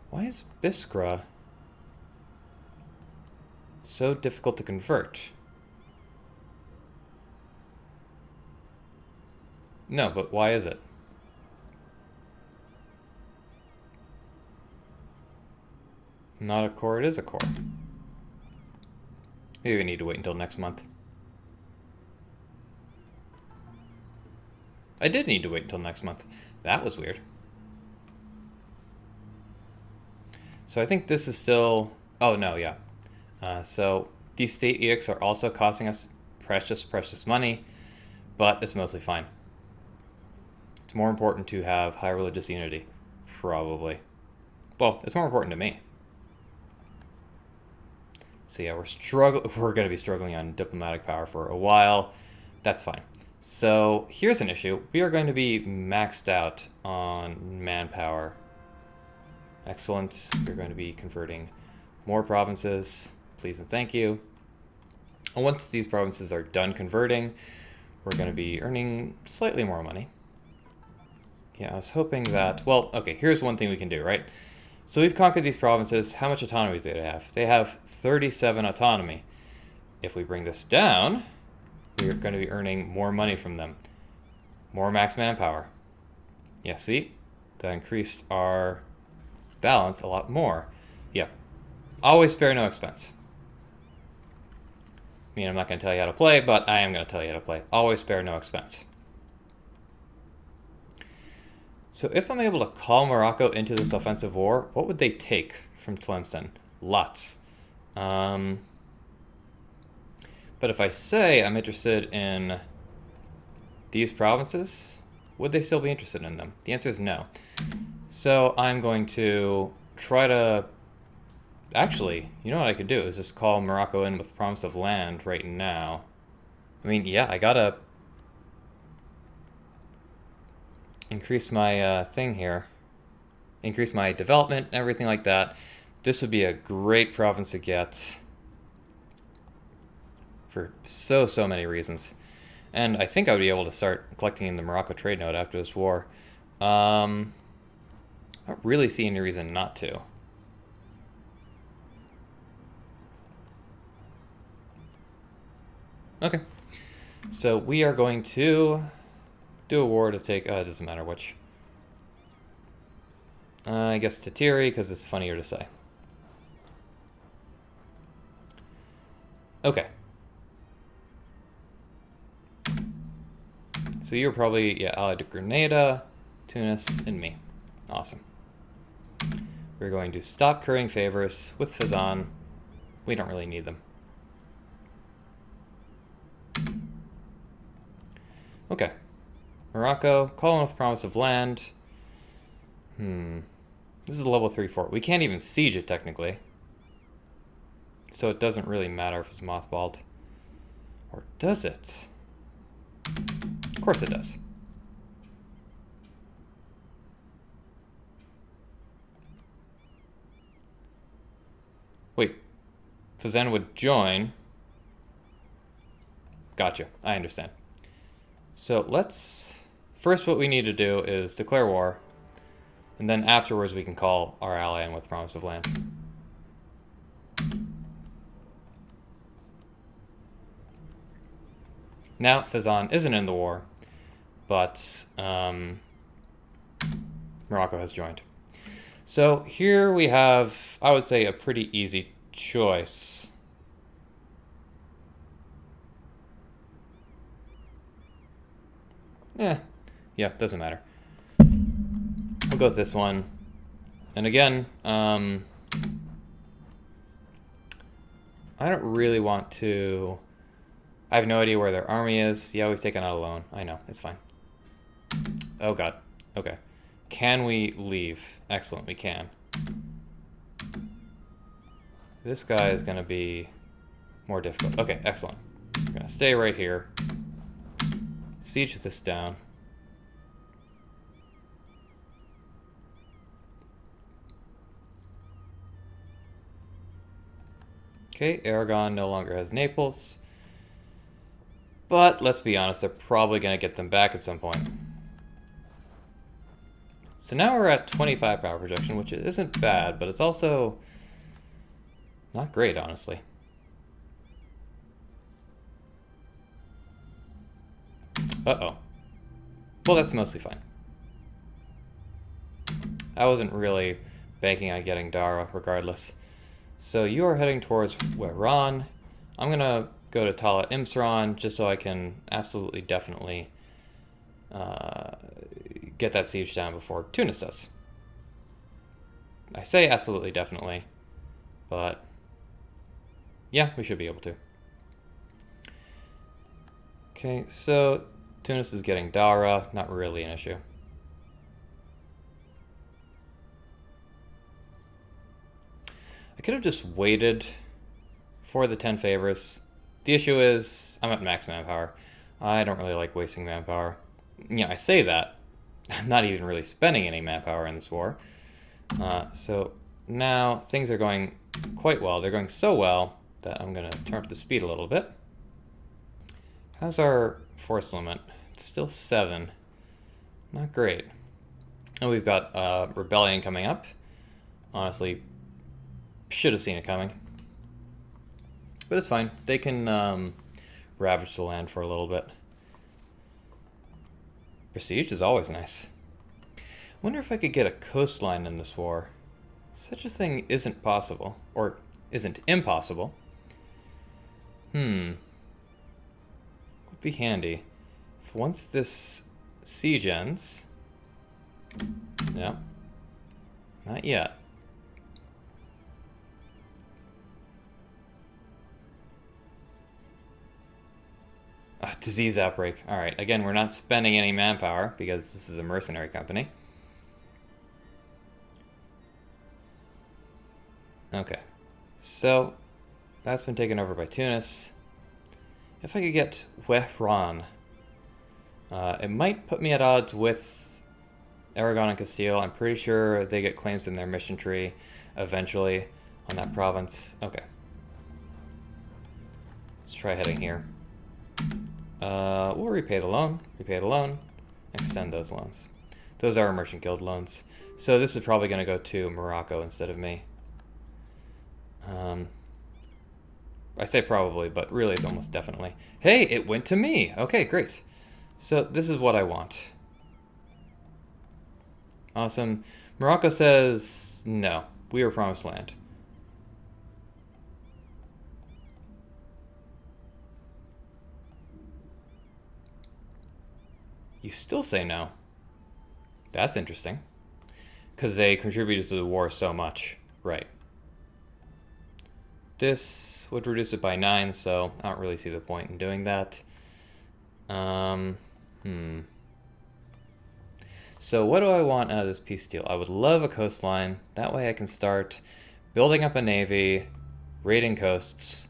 Why is Biskra so difficult to convert? No, but why is it? Not a core, it is a core. Maybe we need to wait until next month. I did need to wait until next month. That was weird. So I think this is still... Oh, no, yeah. So these state edicts are also costing us precious money, but it's mostly fine. It's more important to have high religious unity, probably. Well, it's more important to me. So yeah, we're going to be struggling on diplomatic power for a while. That's fine. So here's an issue. We are going to be maxed out on manpower. Excellent. We're going to be converting more provinces. Please and thank you. And once these provinces are done converting, we're going to be earning slightly more money. Yeah, I was hoping that... Well, okay, here's one thing we can do, right? So we've conquered these provinces. How much autonomy do they have? They have 37 autonomy. If we bring this down, we're going to be earning more money from them. More max manpower. Yeah, see? That increased our balance a lot more. Yeah. Always spare no expense. I mean, I'm not going to tell you how to play, but I am going to tell you how to play. Always spare no expense. So if I'm able to call Morocco into this offensive war, what would they take from Tlemcen? Lots. But if I say I'm interested in these provinces, would they still be interested in them? The answer is no. So I'm going to try to... Actually, you know what I could do is just call Morocco in with promise of land right now. I mean, yeah, I gotta increase my thing here. Increase my development and everything like that. This would be a great province to get for so many reasons. And I think I would be able to start collecting in the Morocco trade note after this war. I don't really see any reason not to. Okay. So we are going to do a war to take... it doesn't matter which. I guess Tatiri, because it's funnier to say. Okay. So you're probably, yeah, allied to Grenada, Tunis, and me. Awesome. We're going to stop currying favors with Fezzan. We don't really need them. Okay. Morocco, call in with promise of land. This is a level 3 fort. We can't even siege it, technically. So it doesn't really matter if it's mothballed. Or does it? Of course it does. Wait. Fezzan would join. Gotcha. I understand. So let's... First, what we need to do is declare war. And then afterwards, we can call our ally in with promise of land. Now, Fezzan isn't in the war, but Morocco has joined. So here we have, I would say, a pretty easy choice. Yeah, doesn't matter. We'll go with this one. And again, I don't really want to... I have no idea where their army is. Yeah, we've taken out a loan. I know, it's fine. Oh god. Okay. Can we leave? Excellent, we can. This guy is going to be more difficult. Okay, excellent. We're going to stay right here. Siege this down. Okay, Aragon no longer has Naples. But let's be honest, they're probably going to get them back at some point. So now we're at 25 power projection, which isn't bad, but it's also not great, honestly. Uh-oh. Well, that's mostly fine. I wasn't really banking on getting Dara, regardless. So you are heading towards Iran. I'm going to go to Tala Imsaran just so I can absolutely definitely get that siege down before Tunis does. I say absolutely definitely, but yeah, we should be able to. Okay, so Tunis is getting Dara, not really an issue. I could have just waited for the 10 favors. The issue is I'm at max manpower. I don't really like wasting manpower. Yeah, I say that. I'm not even really spending any manpower in this war. So now things are going quite well. They're going so well that I'm going to turn up the speed a little bit. How's our force limit? It's still 7. Not great. And we've got rebellion coming up. Honestly, should have seen it coming. But it's fine. They can ravage the land for a little bit. Prestige is always nice. I wonder if I could get a coastline in this war. Such a thing isn't possible. Or isn't impossible. Would be handy. If once this siege ends... No. Not yet. Disease outbreak. Alright, again, we're not spending any manpower because this is a mercenary company. Okay. So, that's been taken over by Tunis. If I could get Wehran, it might put me at odds with Aragon and Castile. I'm pretty sure they get claims in their mission tree eventually on that province. Okay. Let's try heading here. We'll repay the loan, extend those loans. Those are Merchant Guild loans. So this is probably going to go to Morocco instead of me. I say probably, but really it's almost definitely. Hey, it went to me! Okay, great. So this is what I want. Awesome. Morocco says, no, we were promised land. You still say no. That's interesting. Because they contributed to the war so much. Right. This would reduce it by 9, so I don't really see the point in doing that. So what do I want out of this peace deal? I would love a coastline. That way I can start building up a navy, raiding coasts,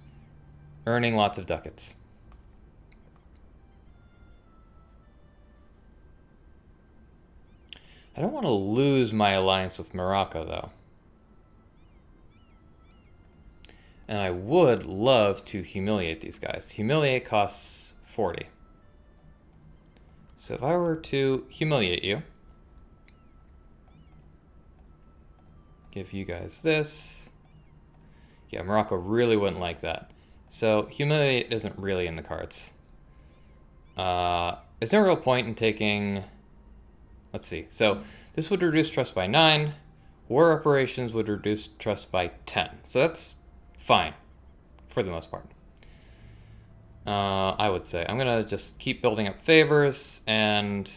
earning lots of ducats. I don't want to lose my alliance with Morocco, though. And I would love to humiliate these guys. Humiliate costs 40. So if I were to humiliate you, give you guys this. Yeah, Morocco really wouldn't like that. So humiliate isn't really in the cards. There's no real point in taking... Let's see. So this would reduce trust by 9. War reparations would reduce trust by 10. So that's fine for the most part. I would say. I'm going to just keep building up favors, and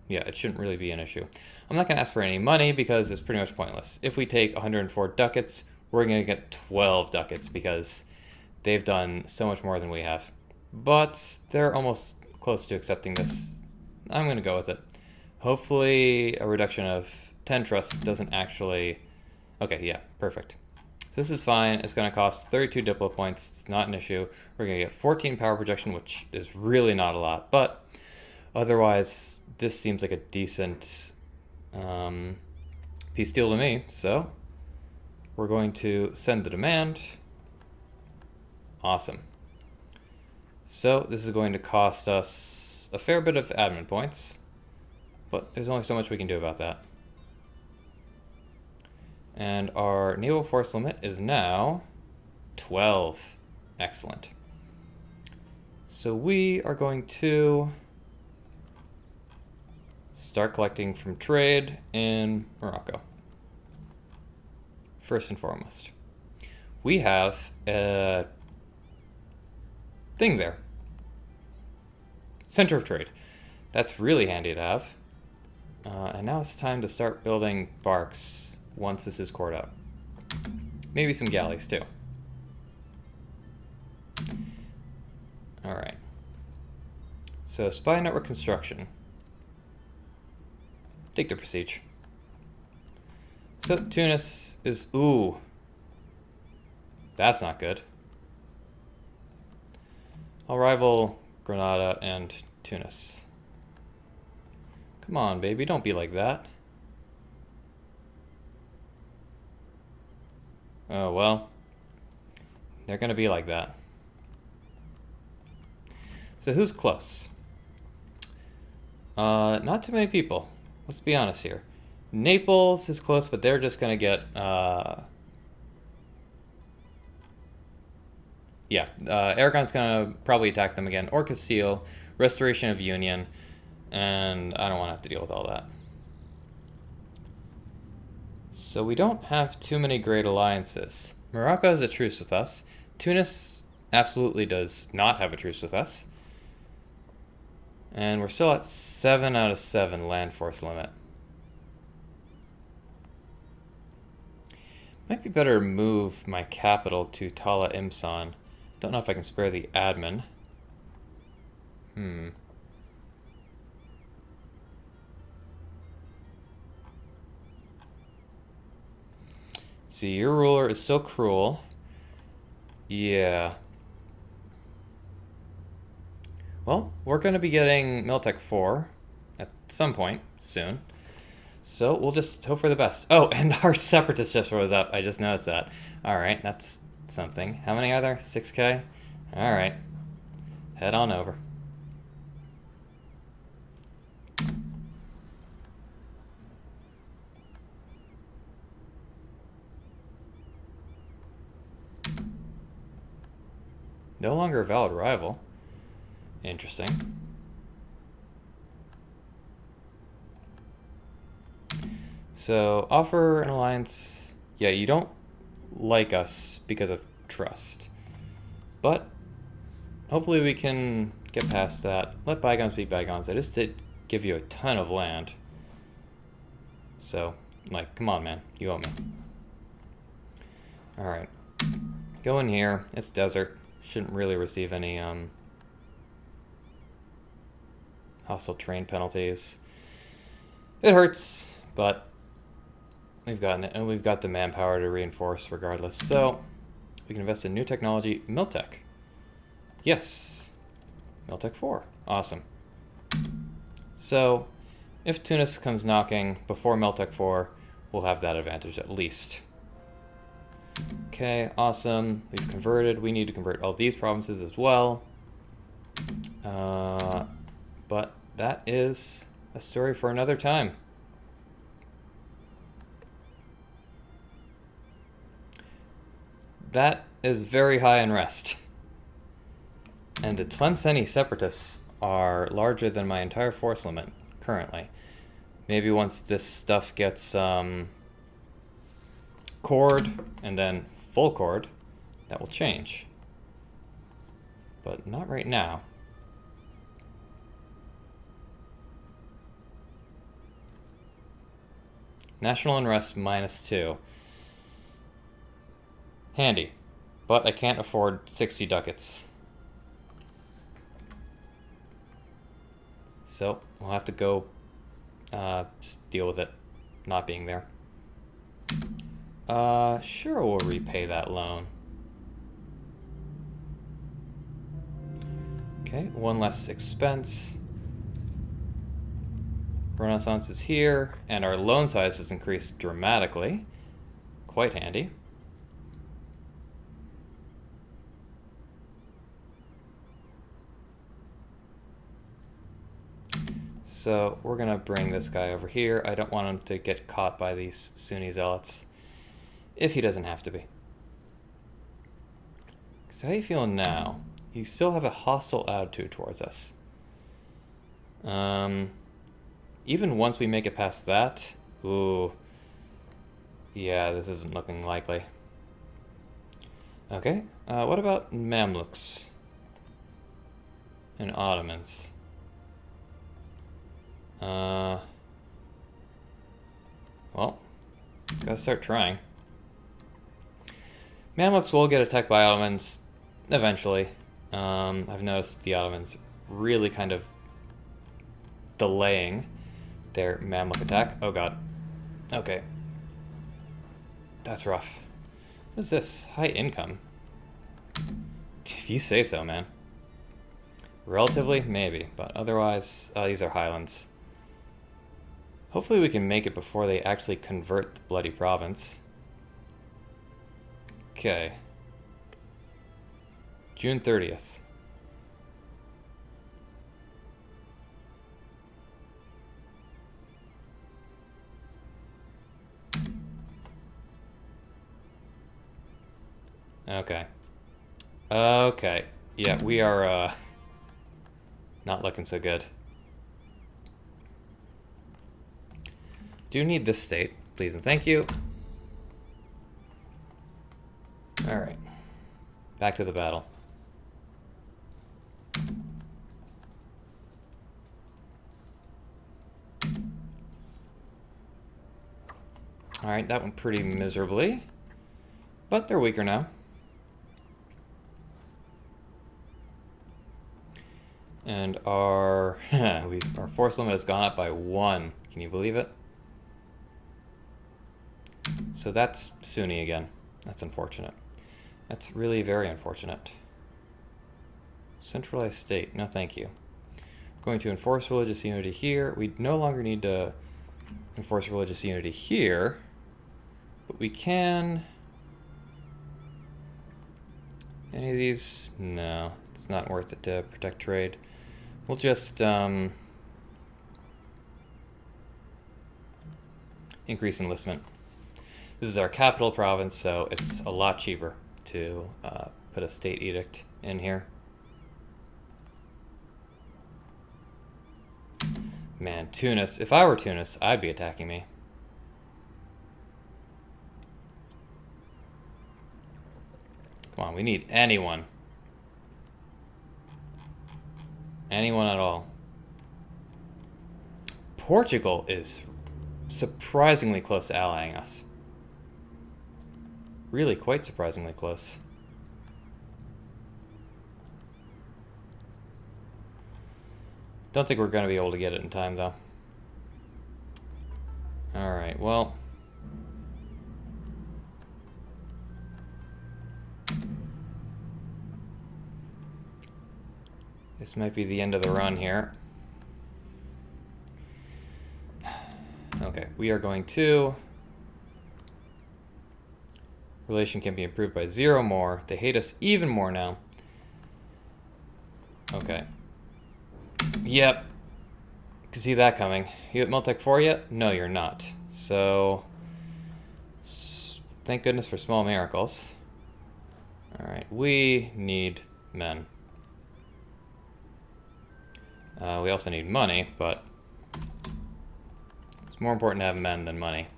yeah, it shouldn't really be an issue. I'm not going to ask for any money because it's pretty much pointless. If we take 104 ducats, we're going to get 12 ducats because they've done so much more than we have. But they're almost close to accepting this. I'm going to go with it. Hopefully a reduction of 10 trust doesn't actually... Okay, yeah, perfect. So this is fine. It's going to cost 32 Diplo points. It's not an issue. We're going to get 14 power projection, which is really not a lot. But otherwise, this seems like a decent peace deal to me. So we're going to send the demand. Awesome. So this is going to cost us a fair bit of admin points. But there's only so much we can do about that. And our naval force limit is now 12. Excellent. So we are going to start collecting from trade in Morocco. First and foremost. We have a thing there. Center of trade. That's really handy to have. And now it's time to start building barks once this is cored up. Maybe some galleys too. Alright. So spy network construction. Take the prestige. So Tunis is, ooh. That's not good. I'll rival Granada and Tunis. Come on, baby, don't be like that. Oh, well. They're gonna be like that. So who's close? Not too many people. Let's be honest here. Naples is close, but they're just gonna get, yeah, Aragon's gonna probably attack them again, or Castile, Restoration of Union, and I don't want to have to deal with all that. So we don't have too many great alliances. Morocco has a truce with us. Tunis absolutely does not have a truce with us. And we're still at 7 out of 7 land force limit. Might be better to move my capital to Tala Imsan. Don't know if I can spare the admin. See, your ruler is still cruel. Yeah. Well, we're going to be getting Miltech 4 at some point soon. So we'll just hope for the best. Oh, and our separatists just rose up. I just noticed that. Alright, that's something. How many are there? 6K? Alright. Head on over. No longer a valid rival. Interesting. So, offer an alliance. Yeah, you don't like us because of trust. But, hopefully we can get past that. Let bygones be bygones. I just did give you a ton of land. So, like, come on, man. You owe me. Alright. Go in here. It's desert. Shouldn't really receive any, hostile terrain penalties. It hurts, but we've gotten it, and we've got the manpower to reinforce regardless. So we can invest in new technology. Miltech. Yes. Miltech 4. Awesome. So if Tunis comes knocking before Miltech 4, we'll have that advantage at least. Okay, awesome. We've converted. We need to convert all these provinces as well. But that is a story for another time. That is very high unrest. And the Tlemceni separatists are larger than my entire force limit currently. Maybe once this stuff gets cored and then full cored, that will change. But not right now. National unrest -2. Handy, but I can't afford 60 ducats. So we'll have to go just deal with it not being there. Sure, we'll repay that loan. Okay, one less expense. Renaissance is here, and our loan size has increased dramatically. Quite handy. So we're gonna bring this guy over here. I don't want him to get caught by these Sunni zealots, if he doesn't have to be. So how you feeling now? You still have a hostile attitude towards us. Even once we make it past that, ooh, yeah, this isn't looking likely. Okay, what about Mamluks and Ottomans? Well, gotta start trying. Mamluks will get attacked by Ottomans eventually. I've noticed the Ottomans really kind of delaying their Mamluk attack. Oh god. Okay. That's rough. What is this? High income? If you say so, man. Relatively? Maybe. But otherwise, these are highlands. Hopefully we can make it before they actually convert the bloody province. Okay. June 30th. Okay. Okay. Yeah, we are, not looking so good. Do need this state, please and thank you. Alright. Back to the battle. Alright, that went pretty miserably. But they're weaker now. And our our force limit has gone up by 1. Can you believe it? So that's Sunni again. That's unfortunate. That's really very unfortunate. Centralized state. No, thank you. Going to enforce religious unity here. We no longer need to enforce religious unity here, but we can. Any of these? No, it's not worth it to protect trade. We'll just increase enlistment. This is our capital province, so it's a lot cheaper to put a state edict in here. Man, Tunis. If I were Tunis, I'd be attacking me. Come on, we need anyone. Anyone at all. Portugal is surprisingly close to allying us. Really quite surprisingly close. Don't think we're going to be able to get it in time, though. Alright, well. This might be the end of the run here. Okay, we are going to... Relation can be improved by 0 more. They hate us even more now. Okay. Yep. Can see that coming. You at Miltech 4 yet? No, you're not. So... Thank goodness for small miracles. Alright, we need men. We also need money, but it's more important to have men than money.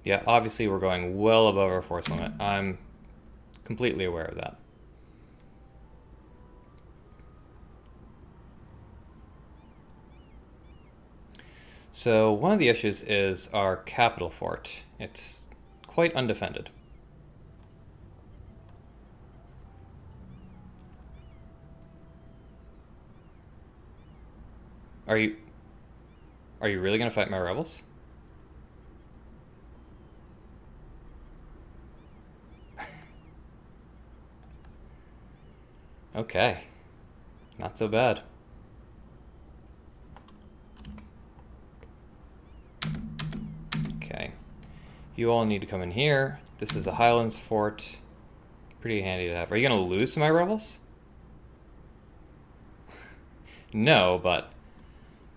Yeah, obviously we're going well above our force limit. I'm completely aware of that. So one of the issues is our capital fort. It's quite undefended. Are you really gonna fight my rebels? Okay. Not so bad. Okay. You all need to come in here. This is a Highlands fort. Pretty handy to have. Are you gonna lose to my rebels? No, but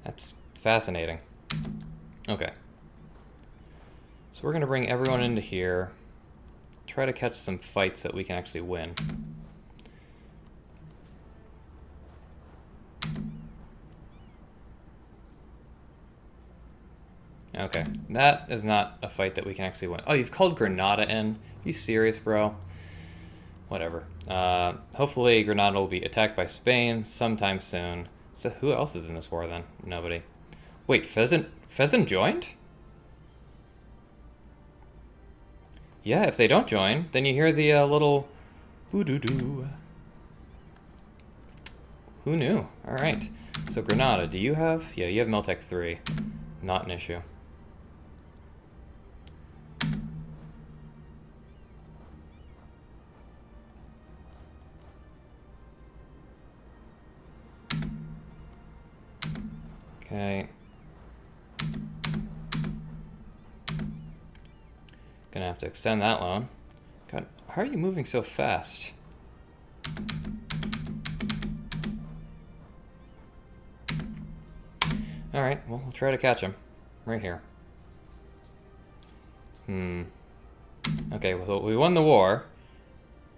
that's fascinating. Okay. So we're gonna bring everyone into here. Try to catch some fights that we can actually win. Okay, that is not a fight that we can actually win. Oh, you've called Granada in? Are you serious, bro? Whatever. Hopefully Granada will be attacked by Spain sometime soon. So who else is in this war then? Nobody. Wait, Pheasant joined? Yeah, if they don't join, then you hear the little boo-doo-doo. Who knew? Alright. So Granada, do you have? Yeah, you have Miltech 3. Not an issue. Okay. Gonna have to extend that loan. God, how are you moving so fast? Alright, well, we'll try to catch him. Right here. Okay, so we won the war.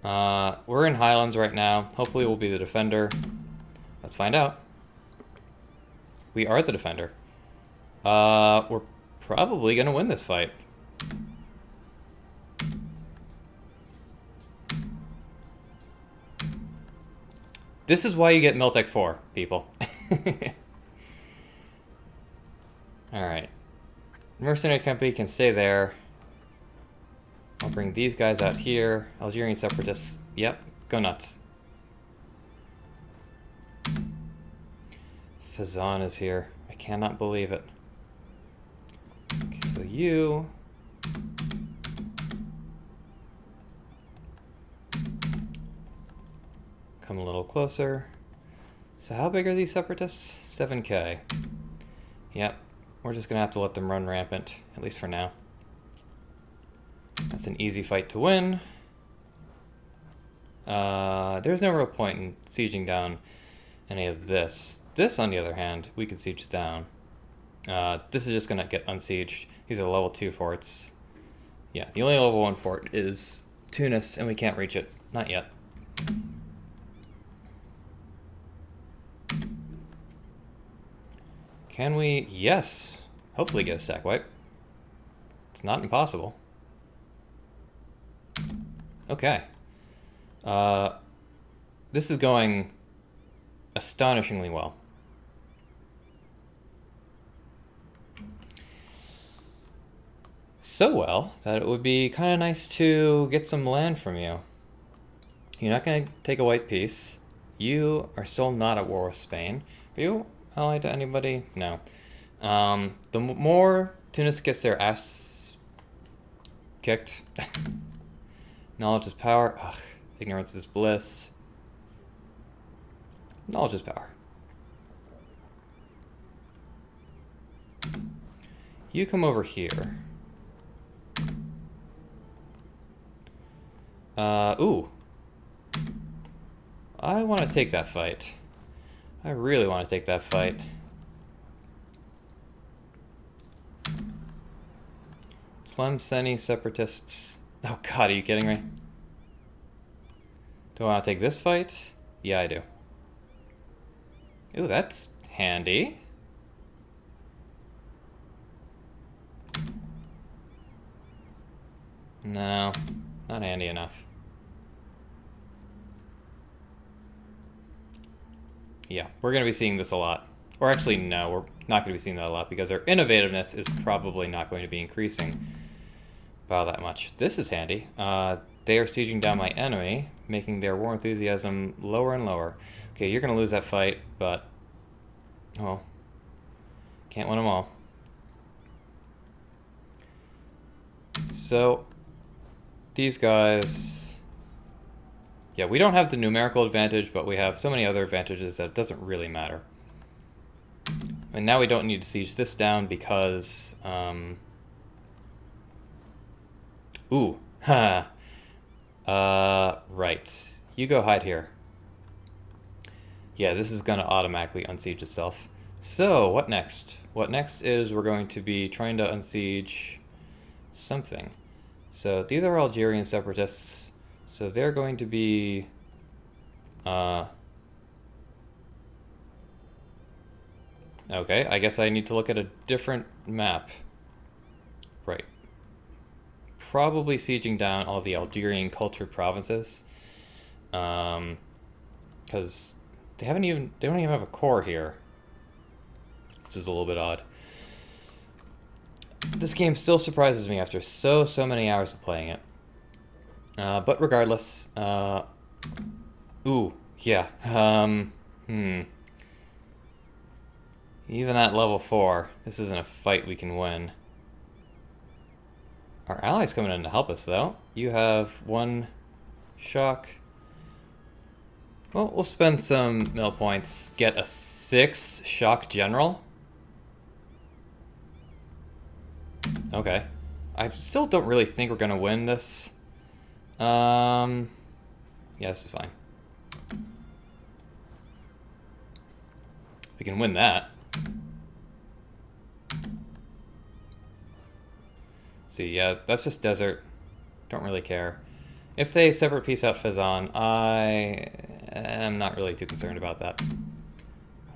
We're in Highlands right now. Hopefully we'll be the defender. Let's find out. We are the defender. We're probably gonna win this fight. This is why you get Miltech 4, people. Alright. Mercenary company can stay there. I'll bring these guys out here. Algerian separatists. Yep, go nuts. Fazan is here. I cannot believe it. Okay, so you... come a little closer. So how big are these separatists? 7k. Yep, we're just gonna have to let them run rampant, at least for now. That's an easy fight to win. There's no real point in sieging down any of this. This, on the other hand, we can siege down. This is just gonna get unsieged. These are level 2 forts. Yeah, the only level 1 fort is Tunis, and we can't reach it. Not yet. Can we? Yes. Hopefully get a stack wipe. It's not impossible. Okay. This is going astonishingly well. So well that it would be kind of nice to get some land from you. You're not going to take a white piece. You are still not at war with Spain. Are you allied to anybody? No. The more Tunis gets their ass kicked. Knowledge is power. Ugh, ignorance is bliss. Knowledge is power. You come over here. Ooh. I want to take that fight. I really want to take that fight. Tlemceni separatists. Oh god, are you kidding me? Do I want to take this fight? Yeah, I do. Ooh, that's handy. No, not handy enough. Yeah, we're going to be seeing this a lot. Or actually, no, we're not going to be seeing that a lot because our innovativeness is probably not going to be increasing by all that much. This is handy. They are sieging down my enemy, making their war enthusiasm lower and lower. Okay, you're going to lose that fight, but... well, can't win them all. So, these guys... yeah, we don't have the numerical advantage, but we have so many other advantages that it doesn't really matter. And now we don't need to siege this down because... ooh, ha. Right. You go hide here. Yeah, this is going to automatically unsiege itself. So, what next? What next is we're going to be trying to unsiege something. So, these are Algerian separatists. So, they're going to be... okay, I guess I need to look at a different map. Right. Probably sieging down all the Algerian cultured provinces. Because they don't even have a core here, which is a little bit odd. This game still surprises me after so many hours of playing it. But regardless, ooh, yeah, even at level 4, this isn't a fight we can win. Our ally's coming in to help us, though. You have 1 shock. Well, we'll spend some mill points, get a 6 shock general. Okay. I still don't really think we're gonna win this. Yeah, this is fine. We can win that. See, yeah, that's just desert. Don't really care. If they separate piece out Fazan, I am not really too concerned about that.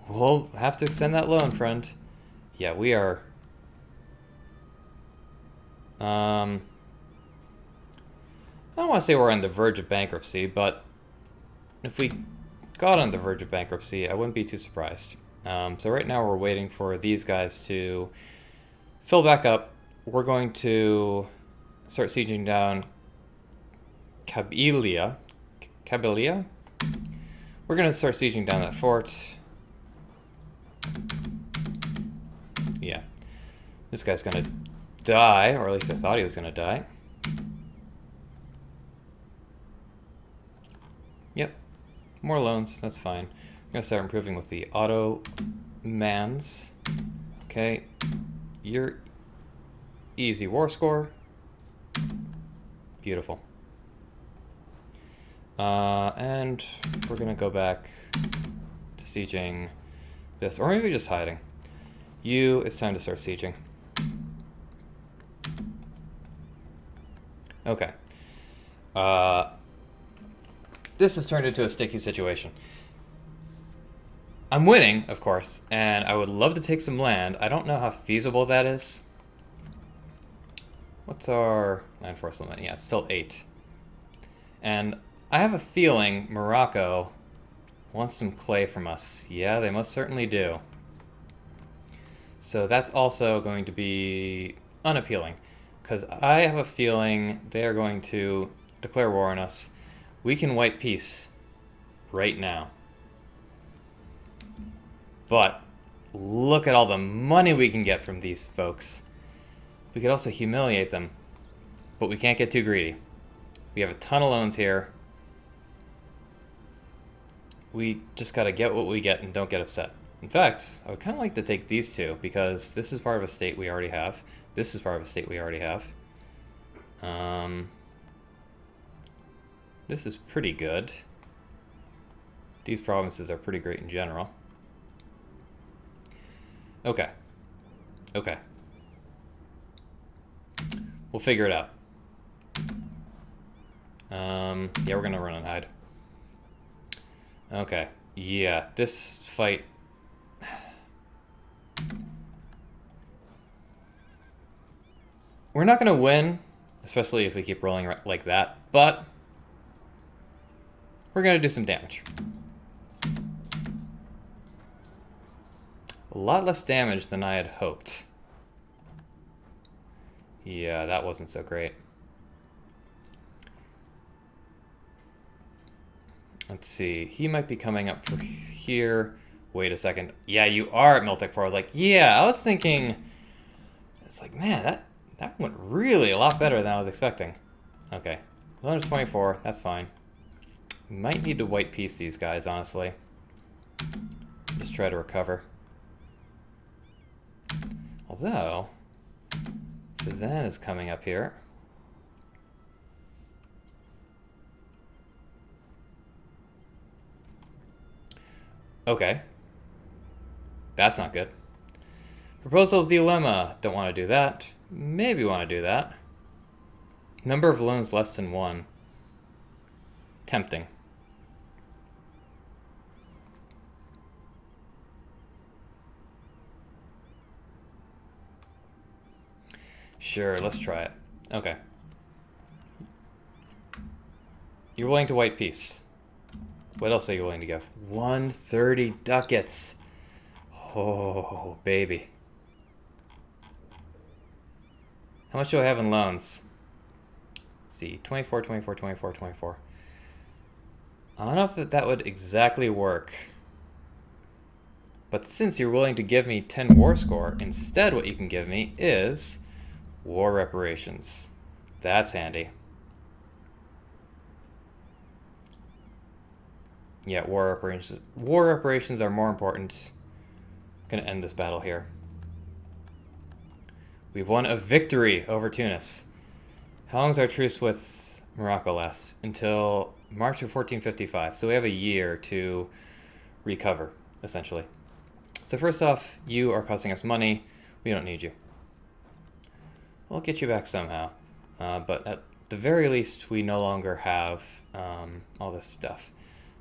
We'll have to extend that loan, friend. Yeah, we are... I don't want to say we're on the verge of bankruptcy, but if we got on the verge of bankruptcy, I wouldn't be too surprised. So right now we're waiting for these guys to fill back up. We're going to start sieging down Kabilia. We're going to start sieging down that fort. Yeah. This guy's going to die, or at least I thought he was going to die. Yep. More loans, that's fine. I'm going to start improving with the auto mans. Okay. Your easy war score. Beautiful. And we're going to go back to sieging this, or maybe just hiding. You, it's time to start sieging. Okay. This has turned into a sticky situation. I'm winning, of course, and I would love to take some land. I don't know how feasible that is. What's our land force limit? Yeah, it's still 8. And I have a feeling Morocco wants some clay from us. Yeah, they most certainly do. So that's also going to be unappealing, because I have a feeling they are going to declare war on us. We can wipe peace right now. But look at all the money we can get from these folks. We could also humiliate them, but we can't get too greedy. We have a ton of loans here. We just gotta get what we get and don't get upset. In fact, I would kind of like to take these two, because this is part of a state we already have. This is part of a state we already have. This is pretty good. These provinces are pretty great in general. Okay. Okay. We'll figure it out. Yeah, we're gonna run and hide. Okay. Yeah, this fight... We're not gonna win, especially if we keep rolling like that, but we're gonna do some damage. A lot less damage than I had hoped. Yeah, that wasn't so great. Let's see. He might be coming up for here. Wait a second. Yeah, you are at Miltic 4. I was like, yeah, I was thinking... It's like, man, that went really a lot better than I was expecting. Okay. 124. That's fine. Might need to white piece these guys, honestly. Just try to recover. Although... Zan is coming up here. Okay. That's not good. Proposal of the Dilemma. Don't want to do that. Maybe want to do that. Number of loans less than 1. Tempting. Sure, let's try it. Okay. You're willing to white peace. What else are you willing to give? 130 ducats. Oh, baby. How much do I have in loans? Let's see, 24, 24, 24, 24. I don't know if that would exactly work. But since you're willing to give me 10 war score, instead what you can give me is war reparations. That's handy. Yeah, war reparations. War reparations are more important. I'm gonna end this battle here. We've won a victory over Tunis. How long is our truce with Morocco last? Until March of 1455. So we have a year to recover, essentially. So first off, you are costing us money. We don't need you. We'll get you back somehow. But at the very least, we no longer have all this stuff.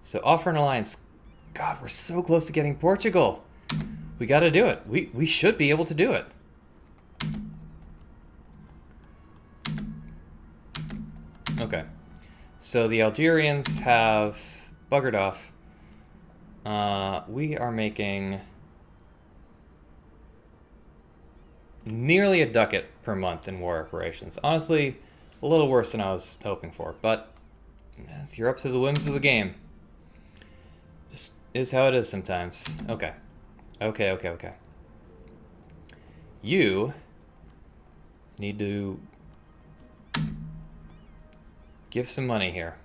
So offer an alliance. God, we're so close to getting Portugal. We got to do it. We should be able to do it. Okay. So the Algerians have buggered off. We are making nearly a ducat per month in war reparations. Honestly, a little worse than I was hoping for, but you're up to the whims of the game. Just is how it is sometimes. Okay. Okay. You need to give some money here.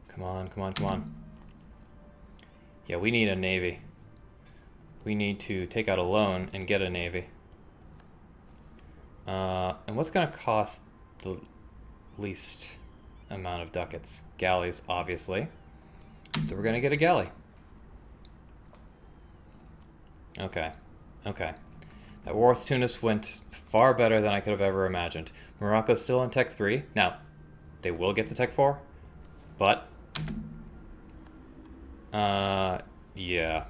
Come on. Yeah, we need a navy. We need to take out a loan and get a navy. And what's going to cost the least amount of ducats? Galleys, obviously. So we're going to get a galley. Okay. That war with Tunis went far better than I could have ever imagined. Morocco's still in Tech 3. Now, they will get to Tech 4, but yeah.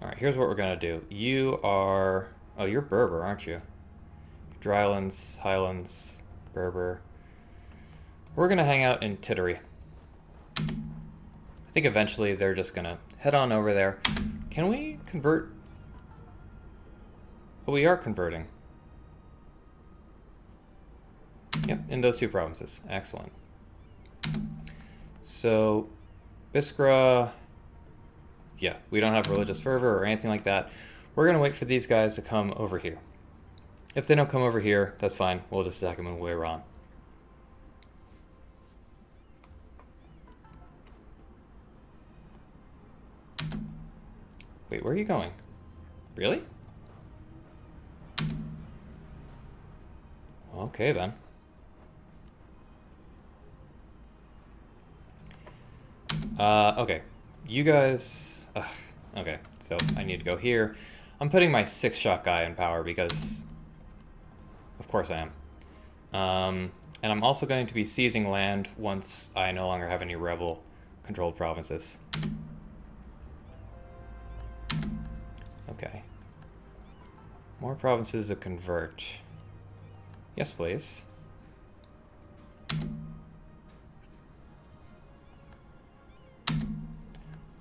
Alright, here's what we're gonna do. You are... Oh, you're Berber, aren't you? Drylands, Highlands, Berber. We're gonna hang out in Tittery. I think eventually they're just gonna head on over there. Can we convert? Oh, we are converting. Yep, in those two provinces. Excellent. So, Biskra... Yeah, we don't have religious fervor or anything like that. We're going to wait for these guys to come over here. If they don't come over here, that's fine. We'll just attack them when we're on. Wait, where are you going? Really? Okay, then. Okay. You guys... okay, so I need to go here. I'm putting my 6-shot guy in power because... Of course I am. And I'm also going to be seizing land once I no longer have any rebel-controlled provinces. Okay. More provinces to convert. Yes, please.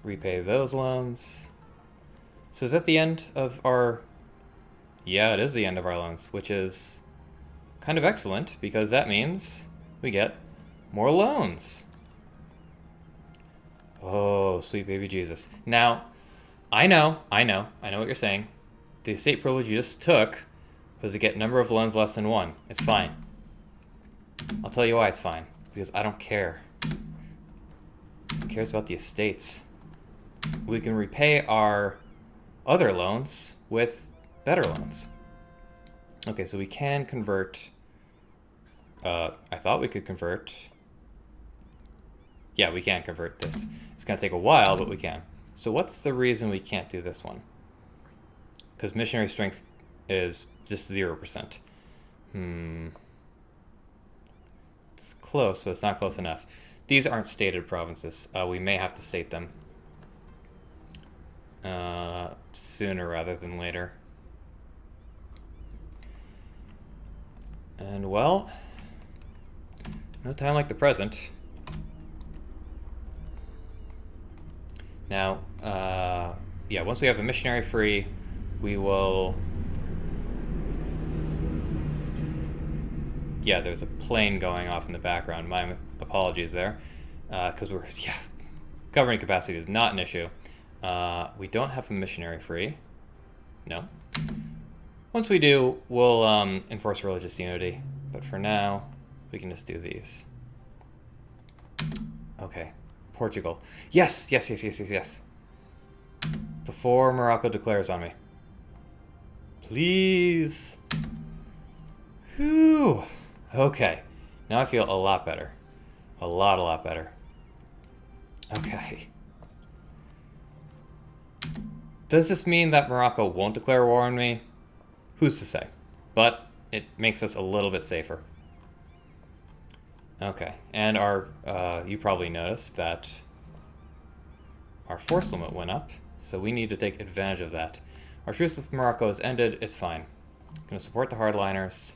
Repay those loans. So is that the end of our... Yeah, it is the end of our loans, which is kind of excellent because that means we get more loans. Oh, sweet baby Jesus. Now, I know what you're saying. The estate privilege you just took was to get number of loans less than 1. It's fine. I'll tell you why it's fine. Because I don't care. Who cares about the estates? We can repay our other loans with better loans. Okay, so we can convert... I thought we could convert... Yeah, we can convert this. It's going to take a while, but we can. So what's the reason we can't do this one? Because missionary strength is just 0%. It's close, but it's not close enough. These aren't stated provinces. We may have to state them. Sooner rather than later. And well, No time like the present. Now, yeah, once we have a missionary free, we will... Yeah, there's a plane going off in the background. My apologies there. Because yeah, governing capacity is not an issue. We don't have a missionary free. No. Once we do, we'll enforce religious unity. But for now, we can just do these. Okay. Portugal. Yes, yes, yes, yes, yes, yes. Before Morocco declares on me. Please. Whew. Okay. Now I feel a lot better. A lot better. Okay. Does this mean that Morocco won't declare war on me? Who's to say? But it makes us a little bit safer. Okay, and our, you probably noticed that our force limit went up, so we need to take advantage of that. Our truce with Morocco has ended, it's fine. I'm gonna support the hardliners.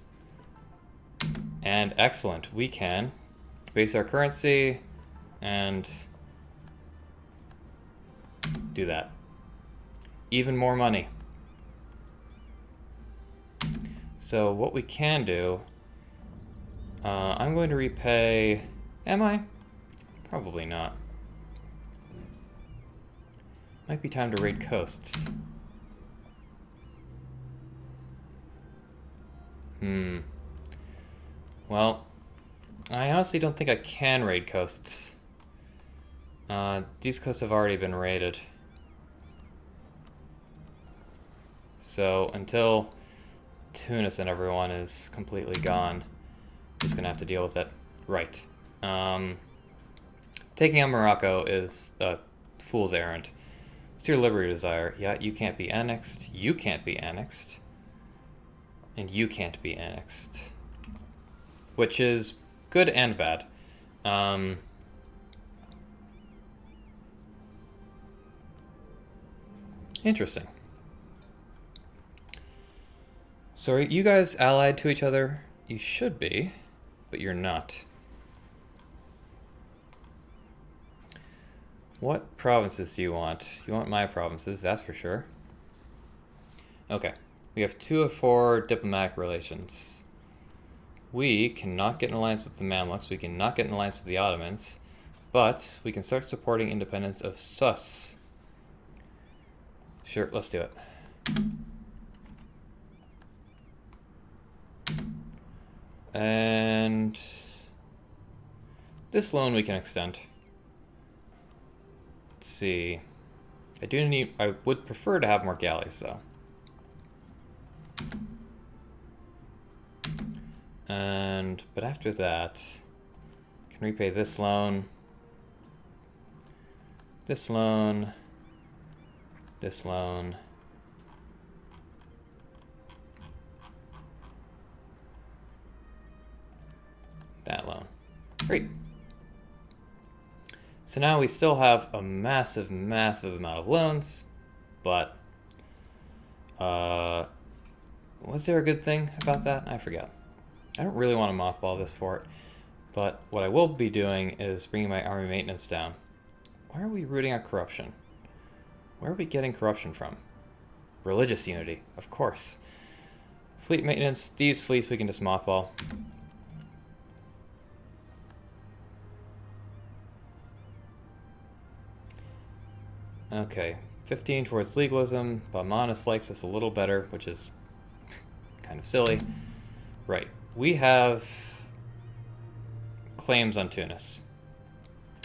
And excellent, we can base our currency and do that. Even more money. So what we can do, I'm going to repay, am I? Probably not. Might be time to raid coasts. Well, I honestly don't think I can raid coasts. These coasts have already been raided. So until Tunis and everyone is completely gone, just gonna have to deal with it. Right. Taking on Morocco is a fool's errand. What's your liberty desire? Yeah, you can't be annexed. You can't be annexed. And you can't be annexed. Which is good and bad. Interesting. So are you guys allied to each other? You should be, but you're not. What provinces do you want? You want my provinces, that's for sure. Okay, we have 2 of 4 diplomatic relations. We cannot get an alliance with the Mamluks, we cannot get an alliance with the Ottomans, but we can start supporting independence of Sus. Sure, let's do it. And this loan we can extend. Let's see. I would prefer to have more galleys though. But after that, can repay this loan, this loan, this loan, that loan. Great. So now we still have a massive, massive amount of loans, but was there a good thing about that? I forgot. I don't really want to mothball this fort, but what I will be doing is bringing my army maintenance down. Why are we rooting out corruption? Where are we getting corruption from? Religious unity, of course. Fleet maintenance, these fleets we can just mothball. Okay, 15 towards legalism. Baumanus likes us a little better, which is kind of silly. Right, we have claims on Tunis,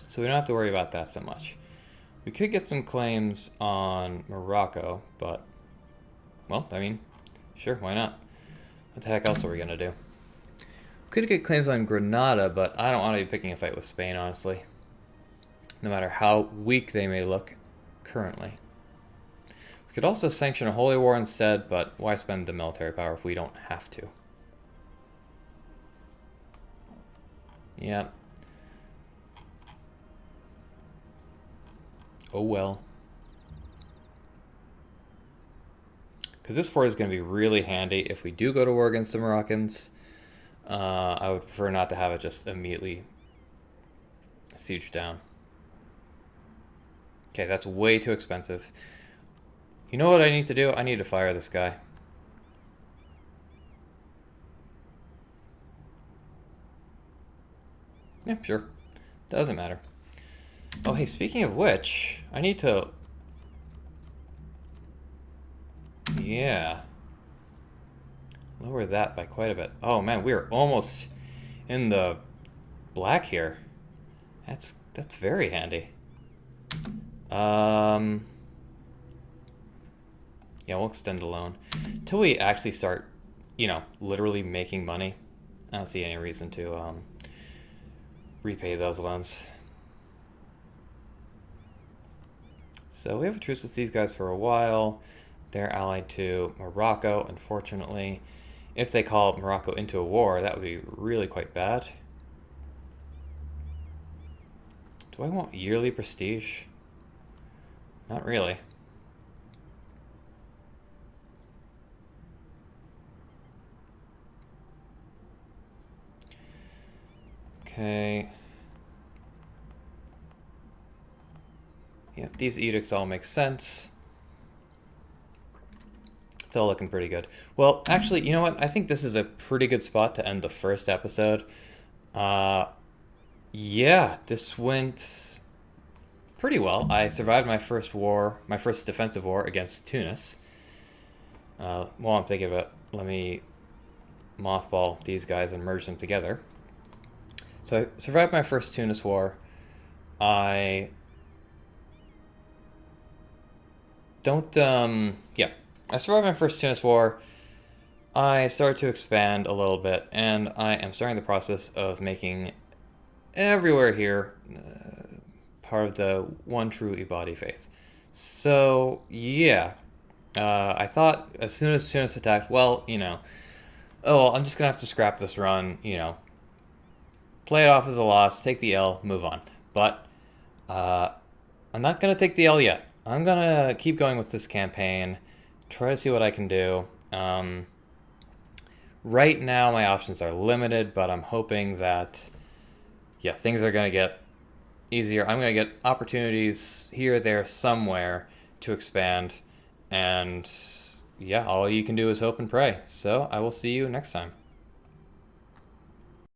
so we don't have to worry about that so much. We could get some claims on Morocco, but, well, I mean, sure, why not? What the heck else are we gonna do? We could get claims on Granada, but I don't want to be picking a fight with Spain, honestly. No matter how weak they may look currently. We could also sanction a holy war instead, but why spend the military power if we don't have to? Yeah. Oh well. Because this fort is going to be really handy if we do go to war against the Moroccans. I would prefer not to have it just immediately siege down. Okay, that's way too expensive. You know what I need to do? I need to fire this guy. Yeah, sure. Doesn't matter. Oh, hey, speaking of which, I need to... Yeah. Lower that by quite a bit. Oh, man, we're almost in the black here. That's very handy. Yeah, we'll extend the loan. Till we actually start, literally making money. I don't see any reason to repay those loans. So we have a truce with these guys for a while. They're allied to Morocco, unfortunately. If they call Morocco into a war, that would be really quite bad. Do I want yearly prestige? Not really. Okay. Yep, these edicts all make sense. It's all looking pretty good. Well, actually, you know what? I think this is a pretty good spot to end the first episode. Yeah, this went pretty well. I survived my first war, my first defensive war against Tunis. While I'm thinking of it, let me mothball these guys and merge them together. So I survived my first Tunis war. I survived my first Tunis war. I started to expand a little bit, and I am starting the process of making everywhere here part of the one true Ibadi faith. So, yeah. I thought as soon as Tunis attacked, well, I'm just going to have to scrap this run, play it off as a loss, take the L, move on. But I'm not going to take the L yet. I'm going to keep going with this campaign, try to see what I can do. Right now, my options are limited, but I'm hoping that, things are going to get easier. I'm going to get opportunities here, there, somewhere to expand. And, all you can do is hope and pray. So I will see you next time.